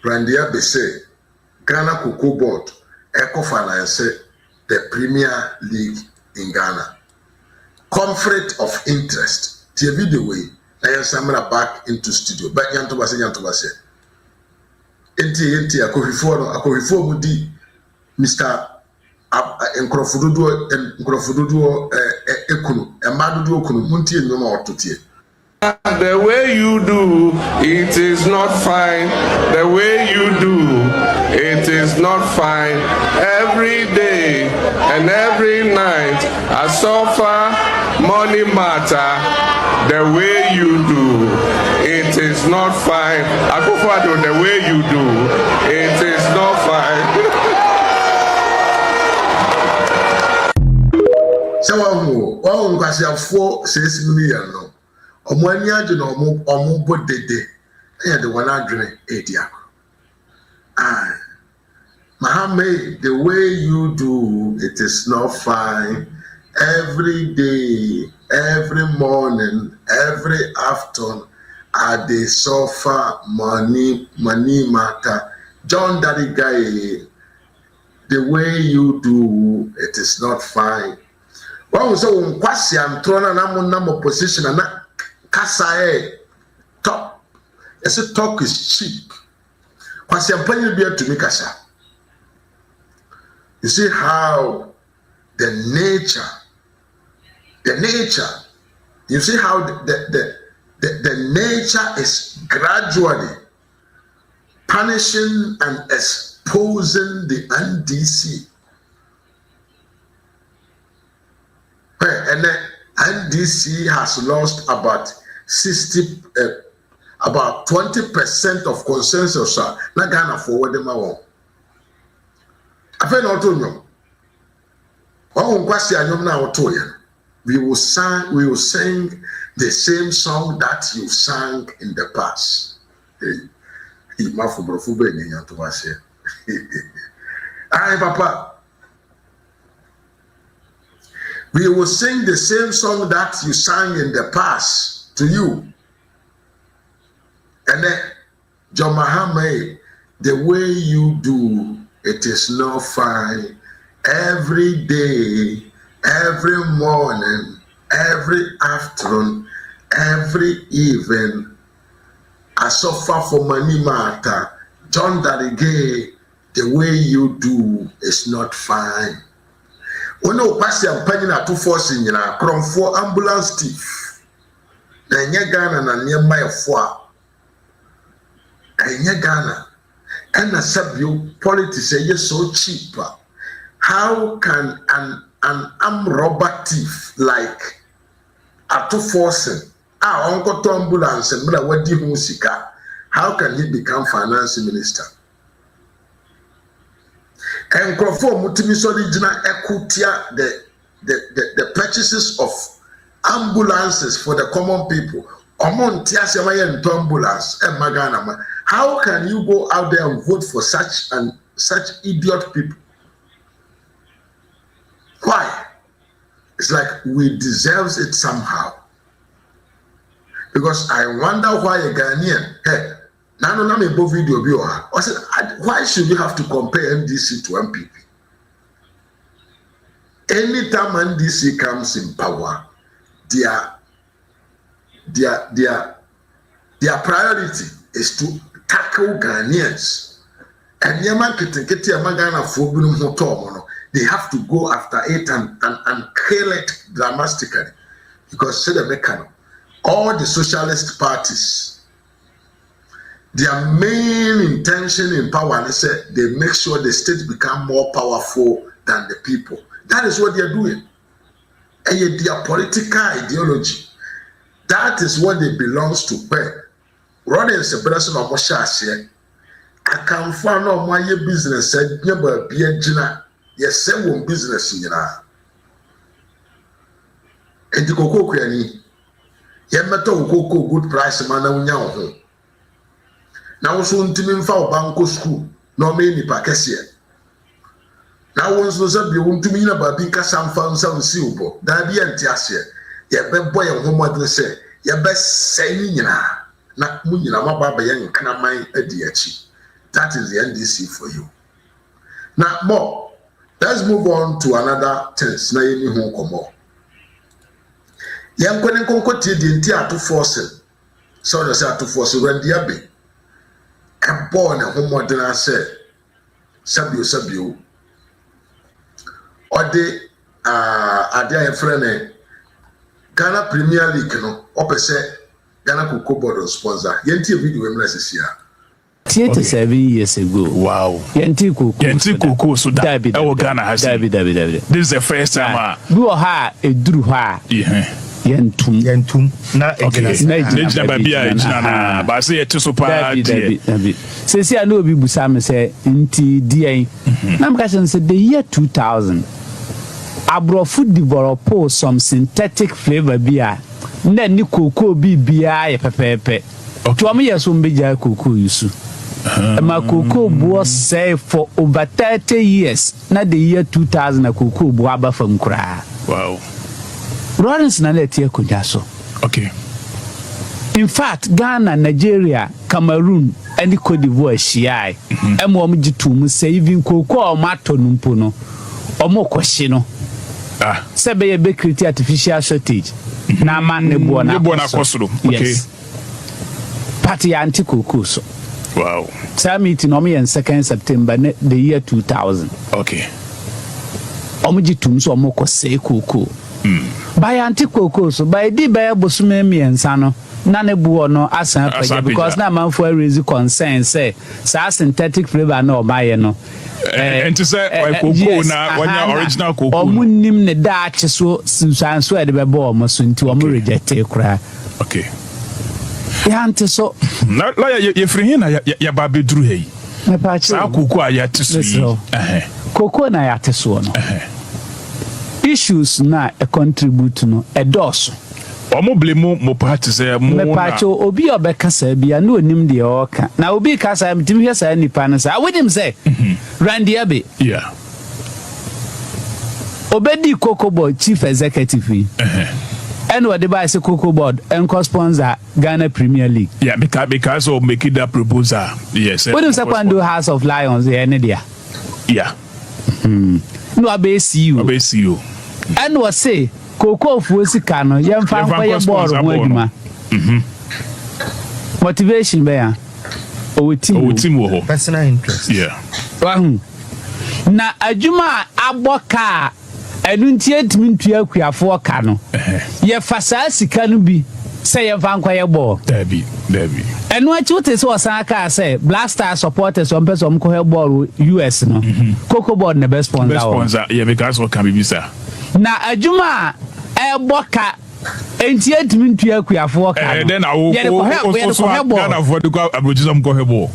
Randia be say, Ghana COCOBOD, Eco Finance, the Premier League in Ghana. Conflict of interest. TV the way. I am samra back into studio. But yantobase. Enti akofifo mudi Mr. Nkrofududu ekunu emadudu okunu muntie nyoma ototie. The way you do, it is not fine. The way you do, it is not fine. Every day and every night, I suffer money matter the way you do. It is not fine. I go forward the way you do. It is not fine. So one kwasi afo 6 million no. Omo ani age no omo bodede. E de one adwene edia. Mohammed, the way you do, it is not fine. Every day, every morning, every afternoon, they suffer money matter. John Daddy Guy, the way you do, it is not fine. One was so kwasi antrona na position and kasa talk. I said talk is cheap. Kwasi ampani be to me kasa. You see how the nature, you see how the nature is gradually punishing and exposing the NDC. And the NDC has lost about 20% of consensus. Na Ghana forward them awon. Afen otonyo. Won kwasi anyom na otoye. We will sing the same song that you sang in the past. Hey, mafubrofo be nyan to wase. Aye papa. We will sing the same song that you sang in the past to you. And then John Muhammad, the way you do, it is not fine. Every day, every morning, every afternoon, every evening, I suffer for money matter. John Daddy Gay, the way you do is not fine. When you pass your penny at 2 force in your crom for ambulance thief, then you Ghana and near my 4. And you Ghana. And a sub politics are so cheap. How can an armed robber thief like a 2 forcing uncle to ambulance and brother what do musika? How can he become finance minister? And Crawford Mutimiso original Ekutia the purchases of ambulances for the common people. Ambulance and Magana. How can you go out there and vote for such idiot people? Why? It's like we deserve it somehow. Because I wonder why a Ghanaian, hey, video I said, why should we have to compare NDC to MPP? Anytime NDC comes in power, their priority is to tackle Ghanaians. And they have to go after it and kill it dramatically. Because all the socialist parties, their main intention in power is that they make sure the state become more powerful than the people. That is what they are doing. And their political ideology, that is what they belongs to pay. Running a person of Moshas, I can find out my business, said never be a gina, yes, seven business in your and the cocoa cranny. Yamato cocoa good price, man, home. Now, soon to me, for Banco School, no many Pacasia. Now, once was up, you want to mean about being some found some silver. That be antiasia. Your best boy and home say, your best saying, not Munina, my baba young can I mind a DH. That is the NDC for you. Now, more. Let's move on to another tense. Now, you home come more. Young Quentin Concoti didn't to force it. So, the set to force it when the abbey. And born a home modern, I said, Sabio. Or the Adia friend Ghana Premier League, no, opposite Ghana COCOBOD sponsor. Yenti video message here. 7 years ago. Wow. Yenti Cocoa so that Ghana has David. This is the first time. Do ha e duru ha. Yentum. Na ejina babia ejina ba say eto so pa die. Say I know obi busa me say nti die. Na me ka say the year 2000 Abrofood develop some synthetic flavor bia. Na ni cocoa bia ye pepepe. To am yeso mbeja cocoa yusu. My cocoa was say for over 30 years. Na the year 2000 na cocoa bo aba fam kra. Wow. Lawrence na let here kunjaso. Okay. In fact, Ghana, Nigeria, Cameroon, and Cote d'Ivoire shia. Emo mjitu saving cocoa or mato numpono. Or more question. Sebe ye bakery artificial shortage. Na man ne buona kosoro. Yes. Party anti cocoa so. Wow. Some meeting on me on 2nd September the year 2000. Okay. Omujitum so omoko say cocoa. By anti cocoa so by di by bosume miensa no na ne buo no asan page because na man for raise concern say synthetic flavor na obaye no enti say cocoa na wanya original cocoa omunnim ne daache so sinsan so e de be bo omo so nti omo reject kra. Okay. Ya anti so na ye free hin na ya ba beduru hei me pa chi sa cocoa ya tesu cocoa na ya tesu no issues na a contribute no a dos omo blame mo party say mo me pacho obi obeka sa bia na onim de oka na obi ka sa mtimi hwe sa nipa na sa with him say Randy Abe yeah obedi COCOBOD chief executive and what the buy say COCOBOD and co-sponsor Ghana Premier League yeah because of making that proposal yes what him say do House of Lions here ne dia yeah no abesi you and was say cocoa fuosika no yemfa nkoye ball ho adwuma motivation be ya o team wo personal interest yeah na adwuma aboka enu ntie timi ntua akuafo ka no ye fasa sika no bi say yemfa nkoye ball dabi enu achi wote so osan aka say Black Star supporters on person ko ball US no COCOBOD na best sponsor yeah because what can be sir na adwuma boka enti etimi ntua akuafo ka then awo Ghana for the abrogism ko hebo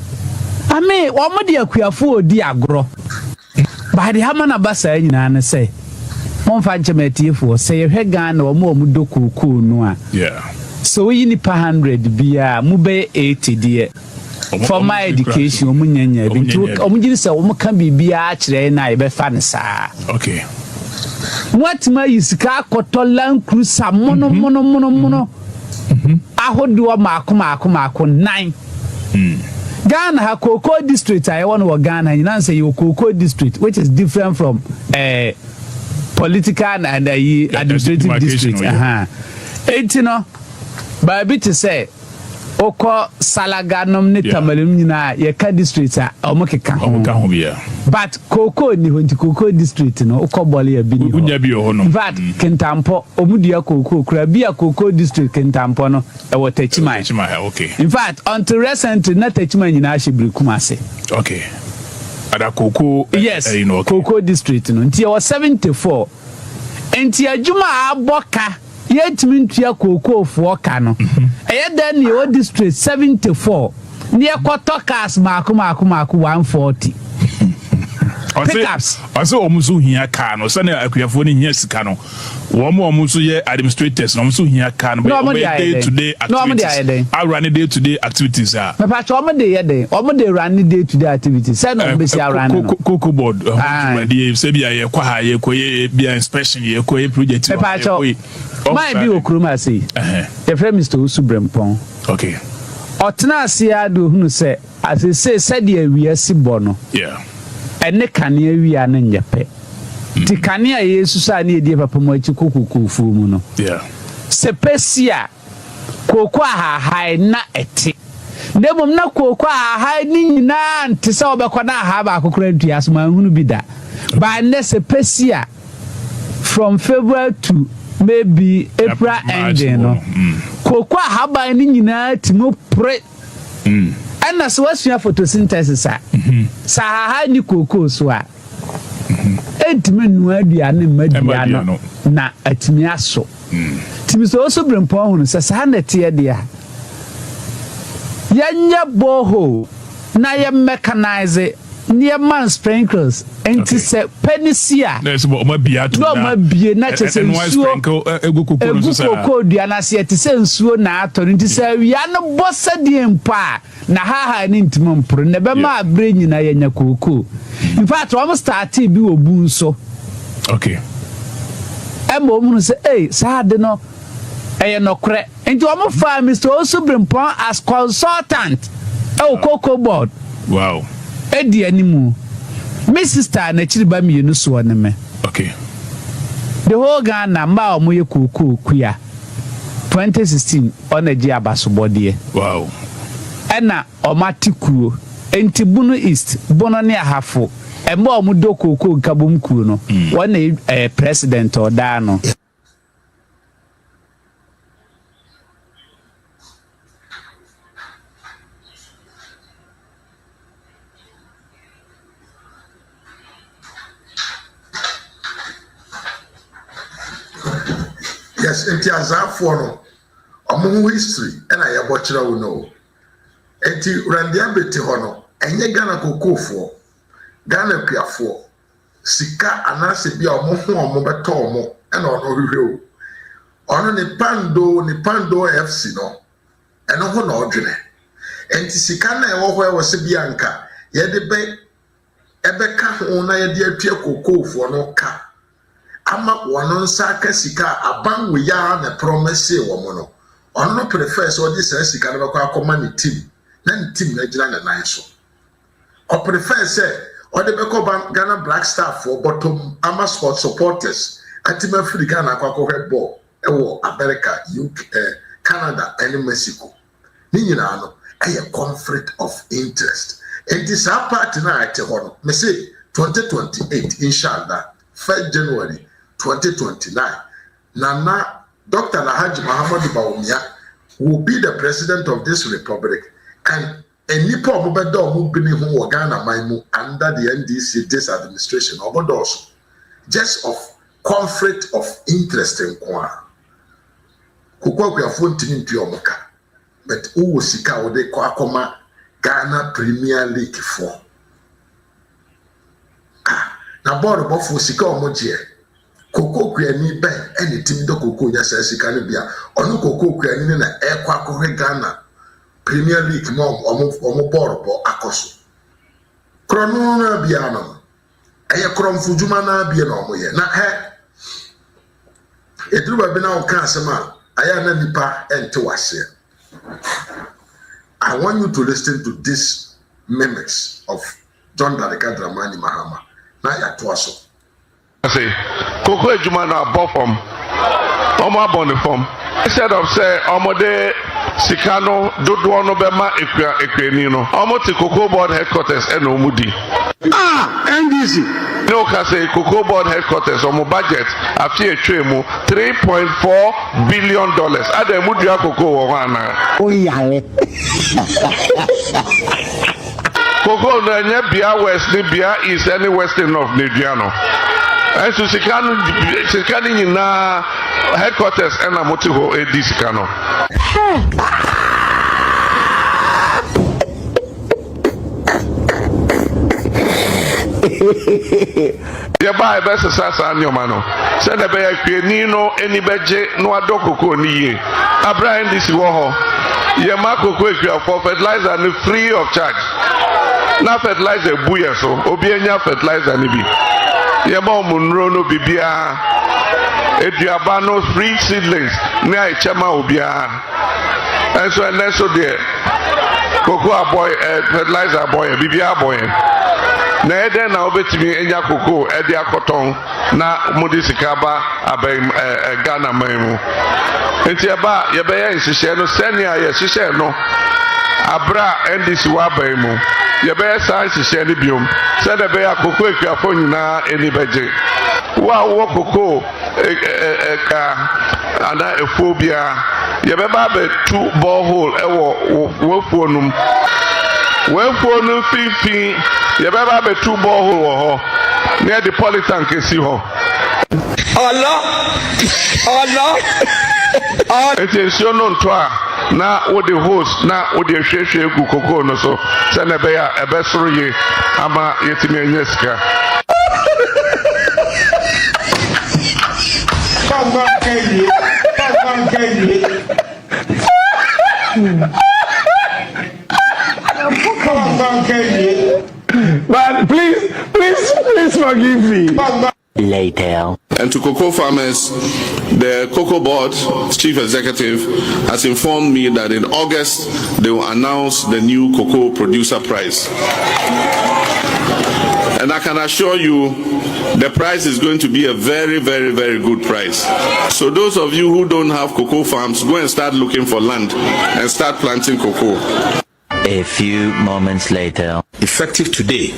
ame wo mo de akuafo odi agro ba de hama na basa nyina ne say mon fa nchemetiefo say ye hwe Ghana wo mo do cocoa no a yeah so we ni pa 100 bia mu be 80 de for my education omu nyanya bi omu giri say omu kan bibia a kire na ye be fa ne sa okay what ma yisika kotolan cruiser mono ahodo maako 9 Ghana ha Cocoa district I want to Ghana you say your Cocoa district which is different from political and administrative district etino ba bi to say oko Salaganom ne Tamalum nyina ye ka district a omokeka ho bia but Cocoa ni honti Cocoa district no okobole ya bi ni unya bi ho no but Kentampo omudia Cocoa kura bia Cocoa district Kentampo no e wotachimai okay in fact until recently na tachimai nyina ashibiri kumase okay ada Cocoa yes Cocoa district no nti e was 74 enti adwuma aboka yetimi ntua Cocoa fo ka no dan ni o district 74 ni ekotokas maako 140 pickups also omuso hia ka no se na akuafo ni hia sika no omuso ye administrators no omuso hia ka no day to day activities run day to day activities me pa cho omo dey run day to day activities say no be say run no COCOBOD dey say bia ye kwa ha ye koye bia inspection ye koye project me pa cho my bi okroma say the friend Mr. Usubrempon okay otena asia do hunu say as say de awiasi bo no yeah ene kanea wia na nyepe ti kanea yesu sa na edie papa mo achi kokukufu mu no yeah sepesia kokwa ha na eti ndemom na kokwa ha ni nyina nti se obekwa na ha ba akokora ntua so ma hunu bi da ba ne sepesia from February to maybe April ending no kokwa ha ba ni nyina timo pre ɛna so wasua photosynthesis a saa ni cocoa so a entime nua aduane maduano na atimi aso timi so so brempon hu se saa na tie de a yanya boho na ye mechanize near man sprinklers enti se penisia na so o ma bia to no ma bie na chese nsuo egu kokoro duana se ti se nsuo na ato nti se wia no bossa die mpa na ha ni ntimo mpro ne be ma abre nyina yanya kokoro in fact we start bi obu nso okay emo mu se saa de no nokre enti we fa Mr. Osubrimpon as consultant COCOBOD wow edi animu my sister na chiriba mienu so ne me okay the whole Ghana ma omoye kuku kuya 2016 onaji abasobode wow ena omatikuo enti bunu east bono ne ahafo emba omudo kuku nkabomkuo no wona president oda no yes enti azafo no omo history na ye bochira wo no enti randia beti ho no enye Ghana kokofo Ghana kuafo sika anase bia omo ho omo beto omo na ono hwehwe o ono ni pando FC no eno ho na odwene enti sika na e wo ho e wo se bia nka ye de be ebeka ho na ye de atwa kokofo no ka ama wono nsa ka sika aban we ya na promise wo mo no ono prefer so di sa sika no kwa akoma ni team na ni team na gira na nan so o prefer say o de be ko Ghana Black Star for bottom ama sport supporters atima free Ghana kwa ko ball e wo America UK Canada and Mexico ni nyina no a conflict of interest and this party na ate ho no me say 2028 inshallah 1st January 2029 Nana Dr. Alhaji Muhammadu Bawumia will be the president of this republic and nipa omobedo omubini hu Ghana maimu under the NDC this administration obodos just of conflict of interest in kwa kokwa ntini ntu omoka but uwo sika ode kwa akoma Ghana Premier League for na board bofo sika omoje koko kuani ben ene tim do koko nya sa sika no bia ono koko kuani na ekwa akore Ghana Premier League mo omo board bo akoso krono na bia no eye kromfujuma na bia na omo ye na edruba bi na o kan asema aya na nipa ente wase I want you to listen to this mimics of John Darika Dramani Mahama na ya to aso say koko ejuma na abofom omo abonifom instead of say omode sikano dodo no be ma ekwani no omo ti COCOBOD headquarters and omudi NDC no ka say COCOBOD headquarters omo budget afi etwemu $3.4 billion ada mudi akoko wo ana oyale koko na nya bia west ni bia east any western of Nidiano and so sikani na headquarters and amotiho edi sikano ya ba be sasa anyoma no se na be ya kwani no eni beje no adokoko ni ye Abraham this wo ho ye makoko ekwa for fertilizer ni free of charge na fertilizer buye so obi enya fertilizer ni bi ye ba omunro no bibia eduaba no free seedlings ni ai chema obia and so there cocoa boy fertilizer boy bibia boy na ede na obetimi enya cocoa ede akoton na modisika ba abem Ghana maimu enti aba ye be ye nhihye no senia ye hihye no abra NDC wa baimu ye be sa nhihye ni biom se de be akoko ekafo nyina eni beje wa wo koko ka ana efobia ye be ba be two borehole ewo wo fonum Wherefore no 15, you better be 2 borehole near the Politan Kesi ho. Allah. It is your non toa na with the host na with the share gu cocoa no so. Send a bear a bessery ama yetime yeska. Come on, Kenny. But please forgive me. Later. And to cocoa farmers, the COCOBOD chief executive has informed me that in August they will announce the new cocoa producer price. And I can assure you the price is going to be a very, very, very good price. So those of you who don't have cocoa farms, go and start looking for land and start planting cocoa. A few moments later. Effective today,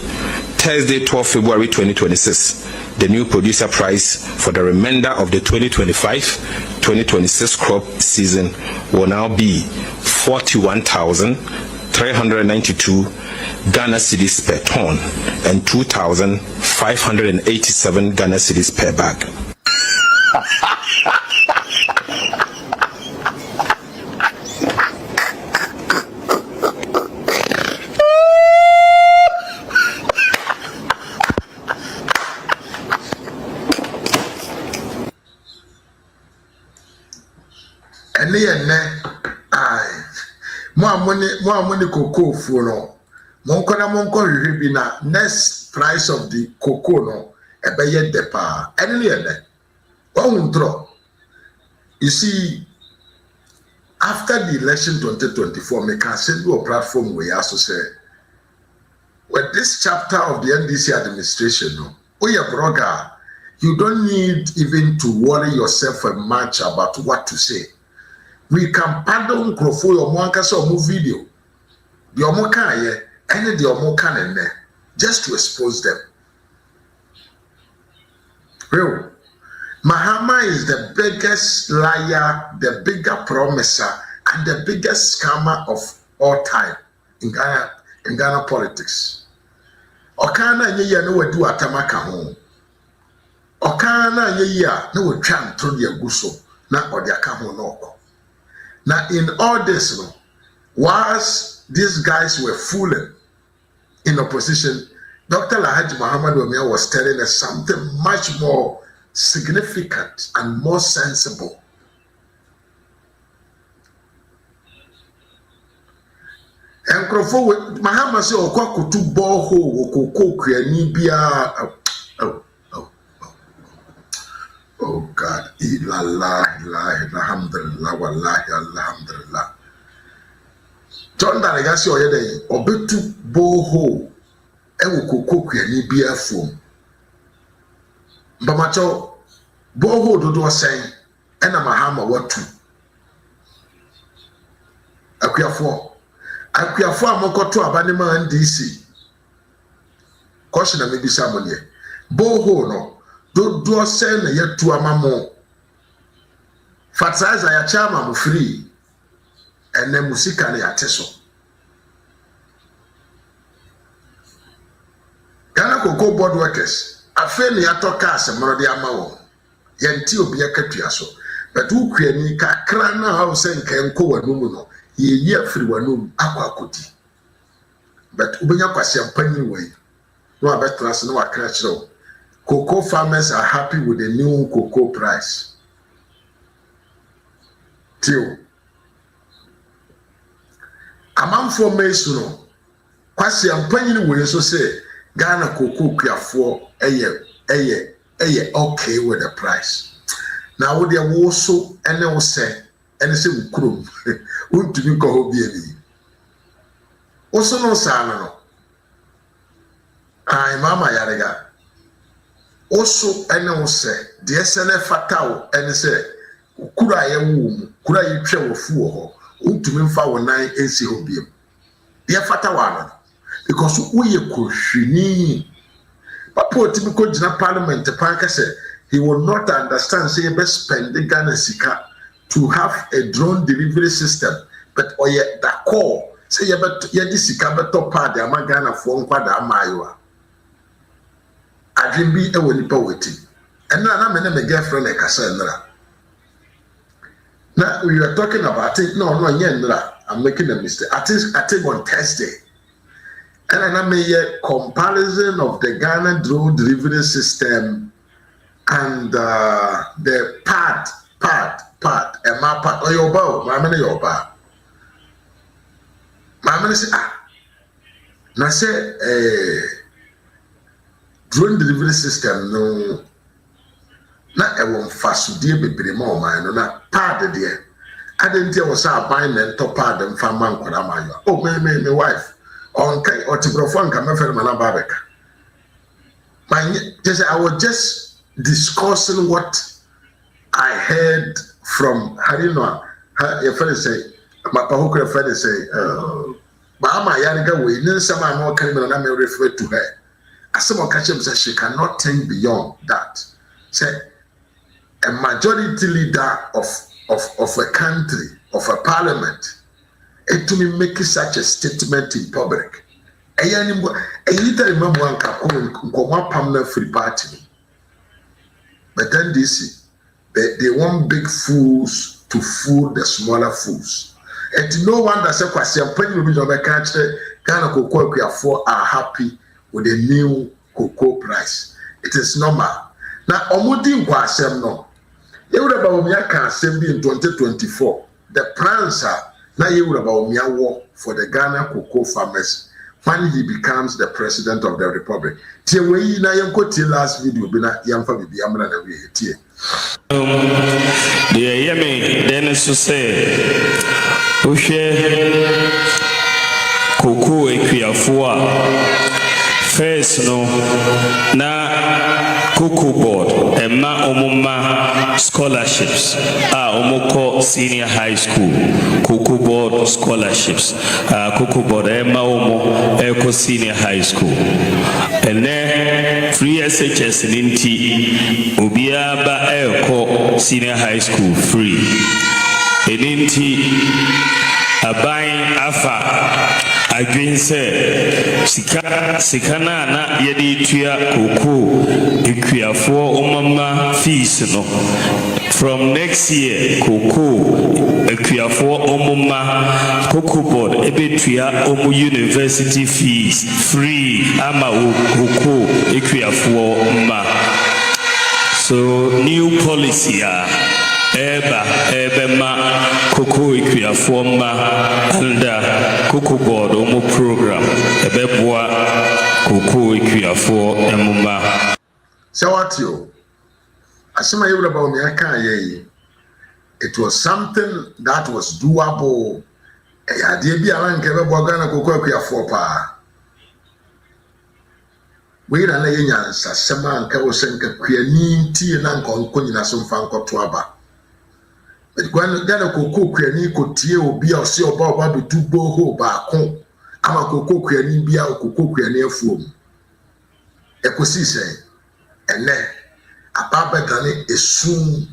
Thursday, 12 February 2026, the new producer price for the remainder of the 2025-2026 crop season will now be 41,392 Ghana cedis per ton and 2,587 Ghana cedis per bag. Mo amoni cocoa fu no. Monko hwehwe na next price of the cocoa no ebeye depa. Ene ene. Ohundro. You see, after the election 2024, me can send you a platform where you also say, with this chapter of the NDC administration, no, your blogger, you don't need even to worry yourself much about what to say. We can pardon Crofo your Mwankasa or move video. The Omoka, any the Omoka in there, just to expose them. Real. Mahama is the biggest liar, the bigger promiser, and the biggest scammer of all time in Ghana politics. Okana ye no we do atamaka ho. Okana ye no we try to the aguso na odi aka ho no. Now in all this, no, whilst these guys were fooling in opposition, Dr. Lahaji Muhammad Wamia was telling us something much more significant and more sensible. And Crofo Mahama say okwa kutu boho okoko kwani bia oh God, alhamdulillah, wallahi, alhamdulillah. John Darigasi oyede obetu boho ewo koko kwani bia fom. Bamacho boho dodo sen ena Mahama watu. Akuafo amokoto abanema Ndc. Koshi na mebisa monye. Boho no do sen yetu amamo fertilizer ya chama mu free ene musika na yateso Ghana COCOBOD workers afeni atoka asemro de amawo yenti obi akatua so but ukwani kakra na ha se nka enko wanum no ye afiri wanum akwakodi but ubenya kwase ampanyi we no abetrase no akra chiro. Cocoa farmers are happy with the new cocoa price. Till among for Mason, Kwasi and Penny will also say Ghana cocoa for a year, okay with the price. Now, would there also and they will say, and say, Krum, won't to be called BNE. Also, no, Sana. I, Mama Yariga. Also, I know say, the SNF fatao, and say, could I womb, could I travel for to me for 9 AC obium. Dear Fatawana, because we could need. But poor typical Jina Parliament, the Parker said he will not understand, say, best spend the Ghana Sika to have a drone delivery system, but or yet the core Say yɛde sika bɛtɔ paade ama Ghanafoɔ nkwadaa mmaayewa adwene bi ɛwɔ nipa wɔti ɛnna na me ne my girlfriend ɛkasa nnra na we were talking about it no nyɛ nnra I'm making a mistake I think on Thursday and na me yɛ comparison of the Ghana drone delivery system and the pad ɛma pad ɔyɛ ɔba o maame ne yɛ ɔba maame ne sɛ na sɛ drone delivery system no na ɛwɔ mfasodie bebree ma ɔman no na pad deɛ adɛnti a wɔsɛ aban na ntɔ pad mfa ma nkwadaa ma yɔ oh my wife ɔnka ɔtibrɔfo nka mɛfɛ ma na ba bɛka I was just discussing what I heard from Harino your friend say my pahokra friend say Mama Yariga we need some more criminal and I may refer to her. As someone catch him says she cannot think beyond that. Say a majority leader of a country, of a parliament, and to me make such a statement in public. I remember one Kapon free party. But then they want big fools to fool the smaller fools. And no wonder say kwasi penny will be no catch Ghana cocoa are happy with the new cocoa price. It is normal. Now omudi kwasem no. You would about me can assembly in 2024. The plans are now you would about me war for the Ghana cocoa farmers when he becomes the president of the republic. Tie we na yanko tie last video bi na yamfa bibi amra na we tie. The yemi then so say Ushe Kuku Equiafua first no na COCOBOD Emma Omuma scholarships Omoko senior high school COCOBOD scholarships COCOBOD Emma Omo Eko senior high school and then free SHS Ninti Ubiaba Eko senior high school free Eninti abain afa adwin se sikana na yedi tua koko ekuafo omama fees no from next year koko ekuafo omama COCOBOD ebetua omu university fees free ama koko ekuafo ma so new policy Ebema Cocoa Equiafoma under COCOBOD Omo program Ebeboa Cocoa Equiafo Emuma. So what you? Asema you about me I can't hear. It was something that was doable. I did be around Kebebo Ghana Cocoa Equiafo pa. We na yenya sasema anka wosenka kwani ti na nkonko nyina so mfa nkoto aba. When Ghana cocoa kwani kotie obi a ose oba bedubo ho ba ko ama cocoa kwani bia cocoa kwani afuom ekosi se ene ababedane esum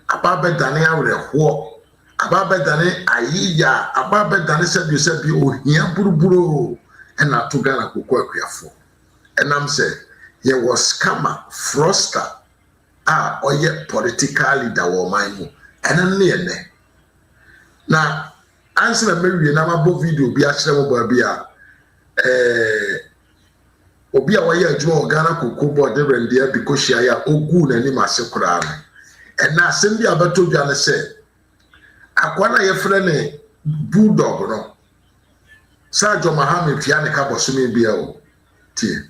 ababedane awreho ababedane ayiya ababedane sebi ohia buruburo ena to Ghana cocoa kwafo enam say he was scammer froster oye political leader wo man and then now answer a maybe na mabo video bi a kire mo ba bia obi a waye adwo Ghana COCOBOD de rendia because ya ogu na ni masekura no and na asem bi abeto dwa ne say akwana ye frɛ ne bulldog no Sajo Mohammed fia ne ka bosome bia o tie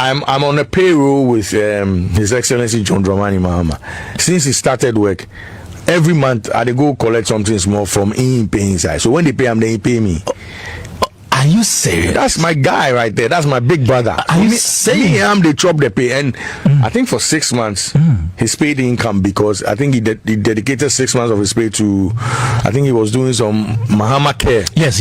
I'm on a payroll with His Excellency John Dramani Mahama. Since he started work, every month I go collect something small from him paying side. So when they pay him, they pay me. Are you serious? That's my guy right there. That's my big brother. Are you saying? They chop the pay, and I think for 6 months his paid income because I think he dedicated 6 months of his pay to. I think he was doing some Mahama care. Yes.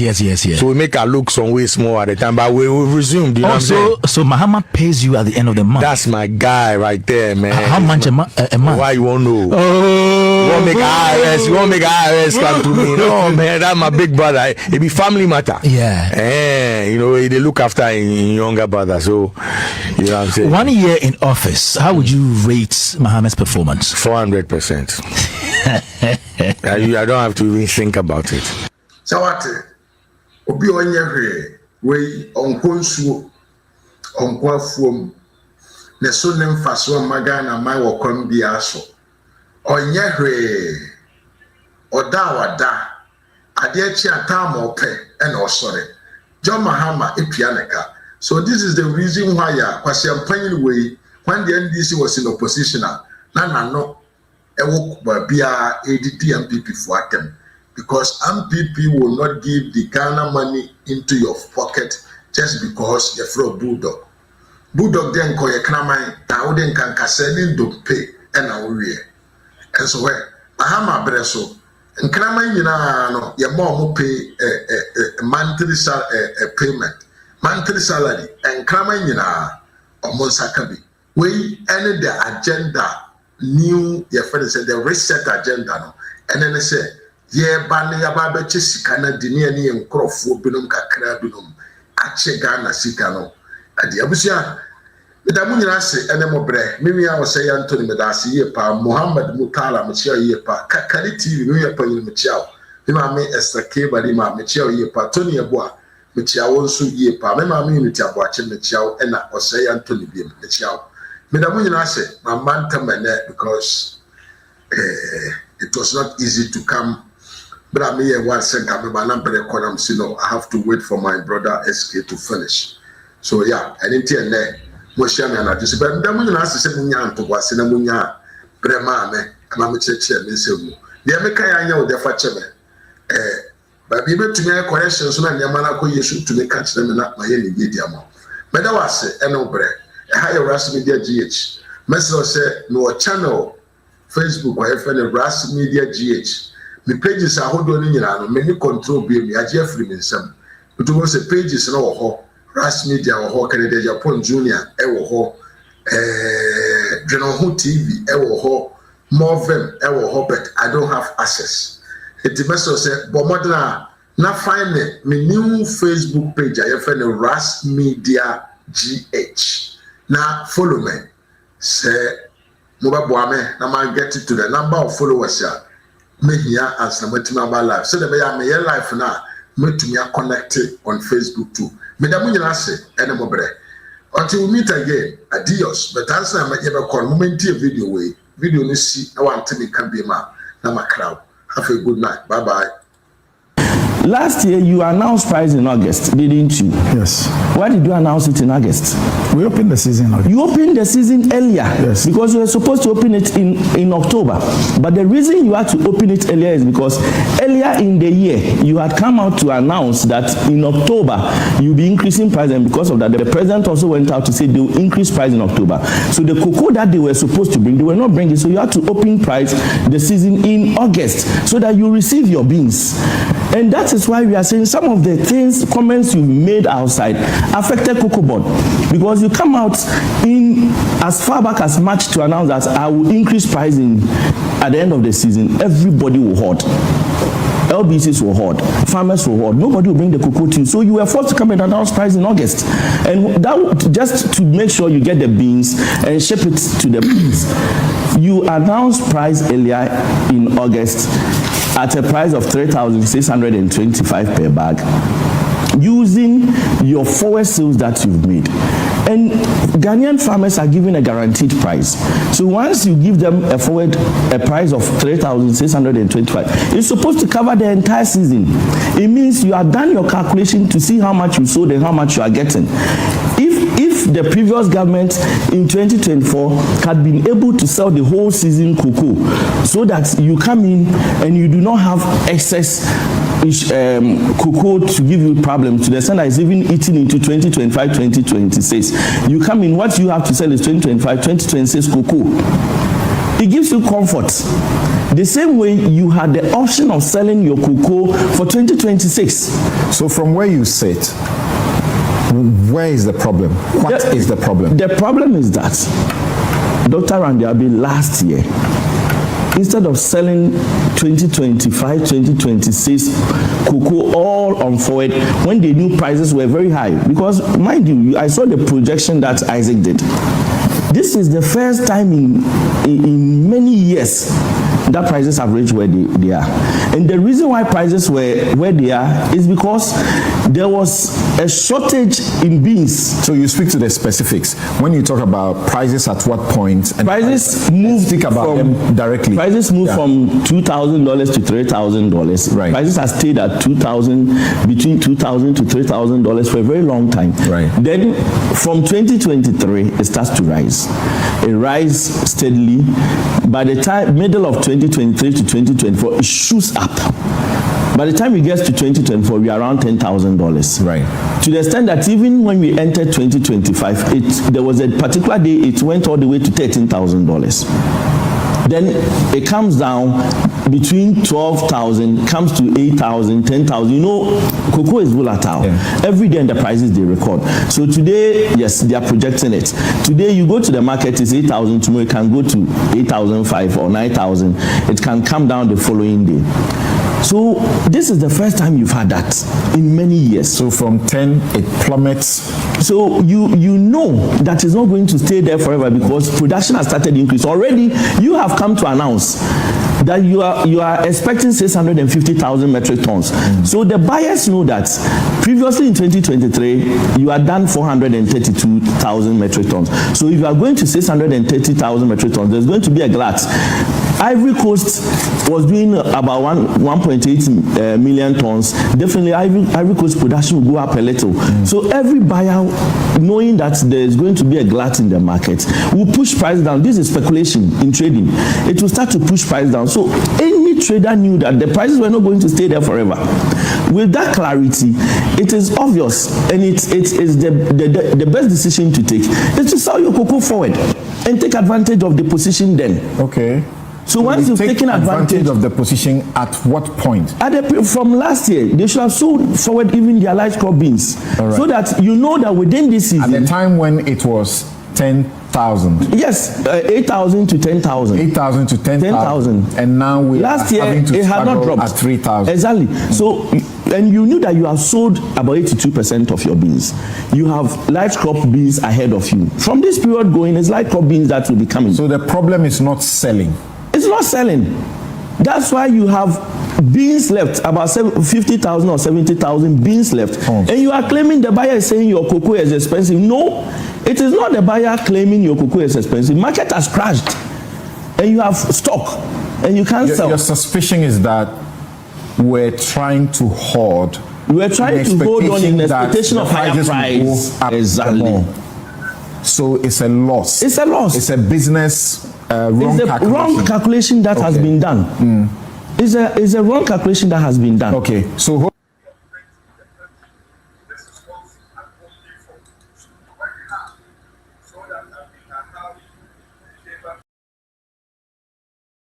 So we make our look some way small at the time, but we will resume. You know what I'm saying? So Mahama pays you at the end of the month. That's my guy right there, man. How much a month? Why you won't know? Oh. You won't make IRS come to me. No, man, that's my big brother. It be family matter. Yeah. You know, they look after in younger brother. So, you know what I'm saying? 1 year in office, how would you rate Mohammed's performance? 400%. I don't have to even think about it. So what? Obi onye we onkonsuo onkwafom ne so ne mfaso magana mai wokon bia so onye oda ade achi atam ope na osore John Mahama epianeka. So this is the reason why Kwasi Ampanyin way when the NDC was in opposition na no ewo bia ADT MPP for atem. Because MPP will not give the Ghana money into your pocket just because you're from Bulldog. Bulldog then call your Kramai, now then can Cassandin don't pay and now we. And so where Mahama Breso and Kramai, you know, your mom will pay a monthly payment, monthly salary, and Kramai, you know, or Monsakabi. We ended the agenda, new, your friend said, the reset agenda, no? And then they say, yeah, Bani Ababe Chisikana, Diniani, and Crofo Binum Kakra Binum, Achegana Sikano. At the Abusia, the Damunia say, Enemobre, Mimi, I was say Anthony Medasi Yepa, Muhammad Mutala, Michel Yepa, Kakariti, New Yepa, Michel, Himame Esther Kebadima, Michel Yepa, Tony Aboa, Michel also Yepa, Mema Unity Abuache, Michel, and I was say Anthony Bim, Michel. Medamunia say, my man Tamane, because it was not easy to come. But I may one sent up my number economy, so I have to wait for my brother SK to finish. So yeah, I didn't hear that. Moshami and I just but the moon has to say Munya to was in a Munya, Brema, and I'm a church and Nisu. The American know the Fatchame. But be able to make corrections when Yamanako issue to make catch them in my any medium. But I was say, and no bread, a higher Ras Media GH. Messer say, no channel, Facebook, or FN Ras Media GH. The pages are holding in many control be a Jeffrey in some. It was a pages no ho, Ras Media or Canada Japan Junior, Ewo ho, General TV, Ewo ho, Morvem, Ewo ho, but I don't have access. It must say, Bomodna, now find my new Facebook page, I have a Ras Media GH. Now follow me. Say, Mubabuame, now I get it to the number of followers here. Me here as na metima ba live so the be me live na metumi connect on Facebook too me da munyina se ene mobre until we meet again adios but answer na me be call moment video no si na want me can be ma na makraw have a good night bye bye. Last year, you announced price in August, didn't you? Yes. Why did you announce it in August? We opened the season in August. You opened the season earlier. Yes. Because you were supposed to open it in October. But the reason you had to open it earlier is because earlier in the year, you had come out to announce that in October, you'll be increasing price. And because of that, the president also went out to say they will increase price in October. So the cocoa that they were supposed to bring, they were not bringing. So you had to open price the season in August so that you receive your beans. And that is why we are saying some of the comments you made outside affected COCOBOD. Because you come out in as far back as March to announce that I will increase pricing at the end of the season, everybody will hoard. LBCs will hoard, farmers will hoard, nobody will bring the cocoa to you. So you were forced to come and announce price in August. And that just to make sure you get the beans and ship it to the beans. You announced price earlier in August at a price of 3,625 per bag, using your forward sales that you've made. And Ghanaian farmers are given a guaranteed price. So once you give them a price of 3,625, it's supposed to cover the entire season. It means you have done your calculation to see how much you sold and how much you are getting. If the previous government in 2024 had been able to sell the whole season cocoa so that you come in and you do not have excess cocoa to give you problems to the extent that it's even eating into 2025, 2026. You come in, what you have to sell is 2025, 2026 cocoa. It gives you comfort. The same way you had the option of selling your cocoa for 2026. So from where you sit, where is the problem? What is the problem? The problem is that Dr. Randiabi last year instead of selling 2025, 2026 cocoa all on forward when they knew prices were very high. Because mind you, I saw the projection that Isaac did. This is the first time in many years that prices have reached where they are. And the reason why prices were where they are is because there was a shortage in beans. So you speak to the specifics. When you talk about prices at what point? And prices moved think about them directly. Prices moved from $2,000 to $3,000. Right. Prices have stayed at between $2,000 to $3,000 for a very long time. Right. Then from 2023, it starts to rise. It rises steadily. By the time middle of 2023 to 2024, it shoots up. By the time it gets to 2024, we are around $10,000. Right. To the extent that even when we entered 2025, there was a particular day it went all the way to $13,000. Then it comes down between 12,000, comes to 8,000, 10,000. You know, cocoa is volatile. Yeah. Every day in the prices they record. So today, yes, they are projecting it. Today you go to the market, it's 8,000. Tomorrow it can go to 8,500 or 9,000. It can come down the following day. So this is the first time you've had that in many years. So from 10, it plummets. So you know that it's not going to stay there forever because production has started to increase. Already, you have come to announce that you are expecting 650,000 metric tons. So the buyers know that previously in 2023, you had done 432,000 metric tons. So if you are going to 630,000 metric tons, there's going to be a glut. Ivory Coast was doing about 1.8 million tons. Definitely, Ivory Coast production will go up a little. So every buyer, knowing that there is going to be a glut in the market, will push price down. This is speculation in trading. It will start to push price down. So any trader knew that the prices were not going to stay there forever. With that clarity, it is obvious, and it's the best decision to take is to sell your cocoa forward and take advantage of the position then. Okay. So once you've taken advantage of the position, at what point? From last year, they should have sold forward even their light crop beans, so that you know that within this season. At the time when it was 10,000. Yes, 8,000 to 10,000. 8,000 to 10,000. And now we last year it had not dropped at 3,000. Exactly. So, and you knew that you have sold about 82% of your beans. You have light crop beans ahead of you. From this period going, it's light crop beans that will be coming. So the problem is not selling. It's not selling. That's why you have beans left, about 50,000 or 70,000 beans left. And you are claiming the buyer is saying your cocoa is expensive. No, it is not the buyer claiming your cocoa is expensive. Market has crashed. And you have stock. And you can't sell. Your suspicion is that we're trying to hoard. We're trying to hold on in expectation of higher price. Exactly. So it's a loss. It's a loss. It's a business wrong calculation that has been done. It's a wrong calculation that has been done. Okay. So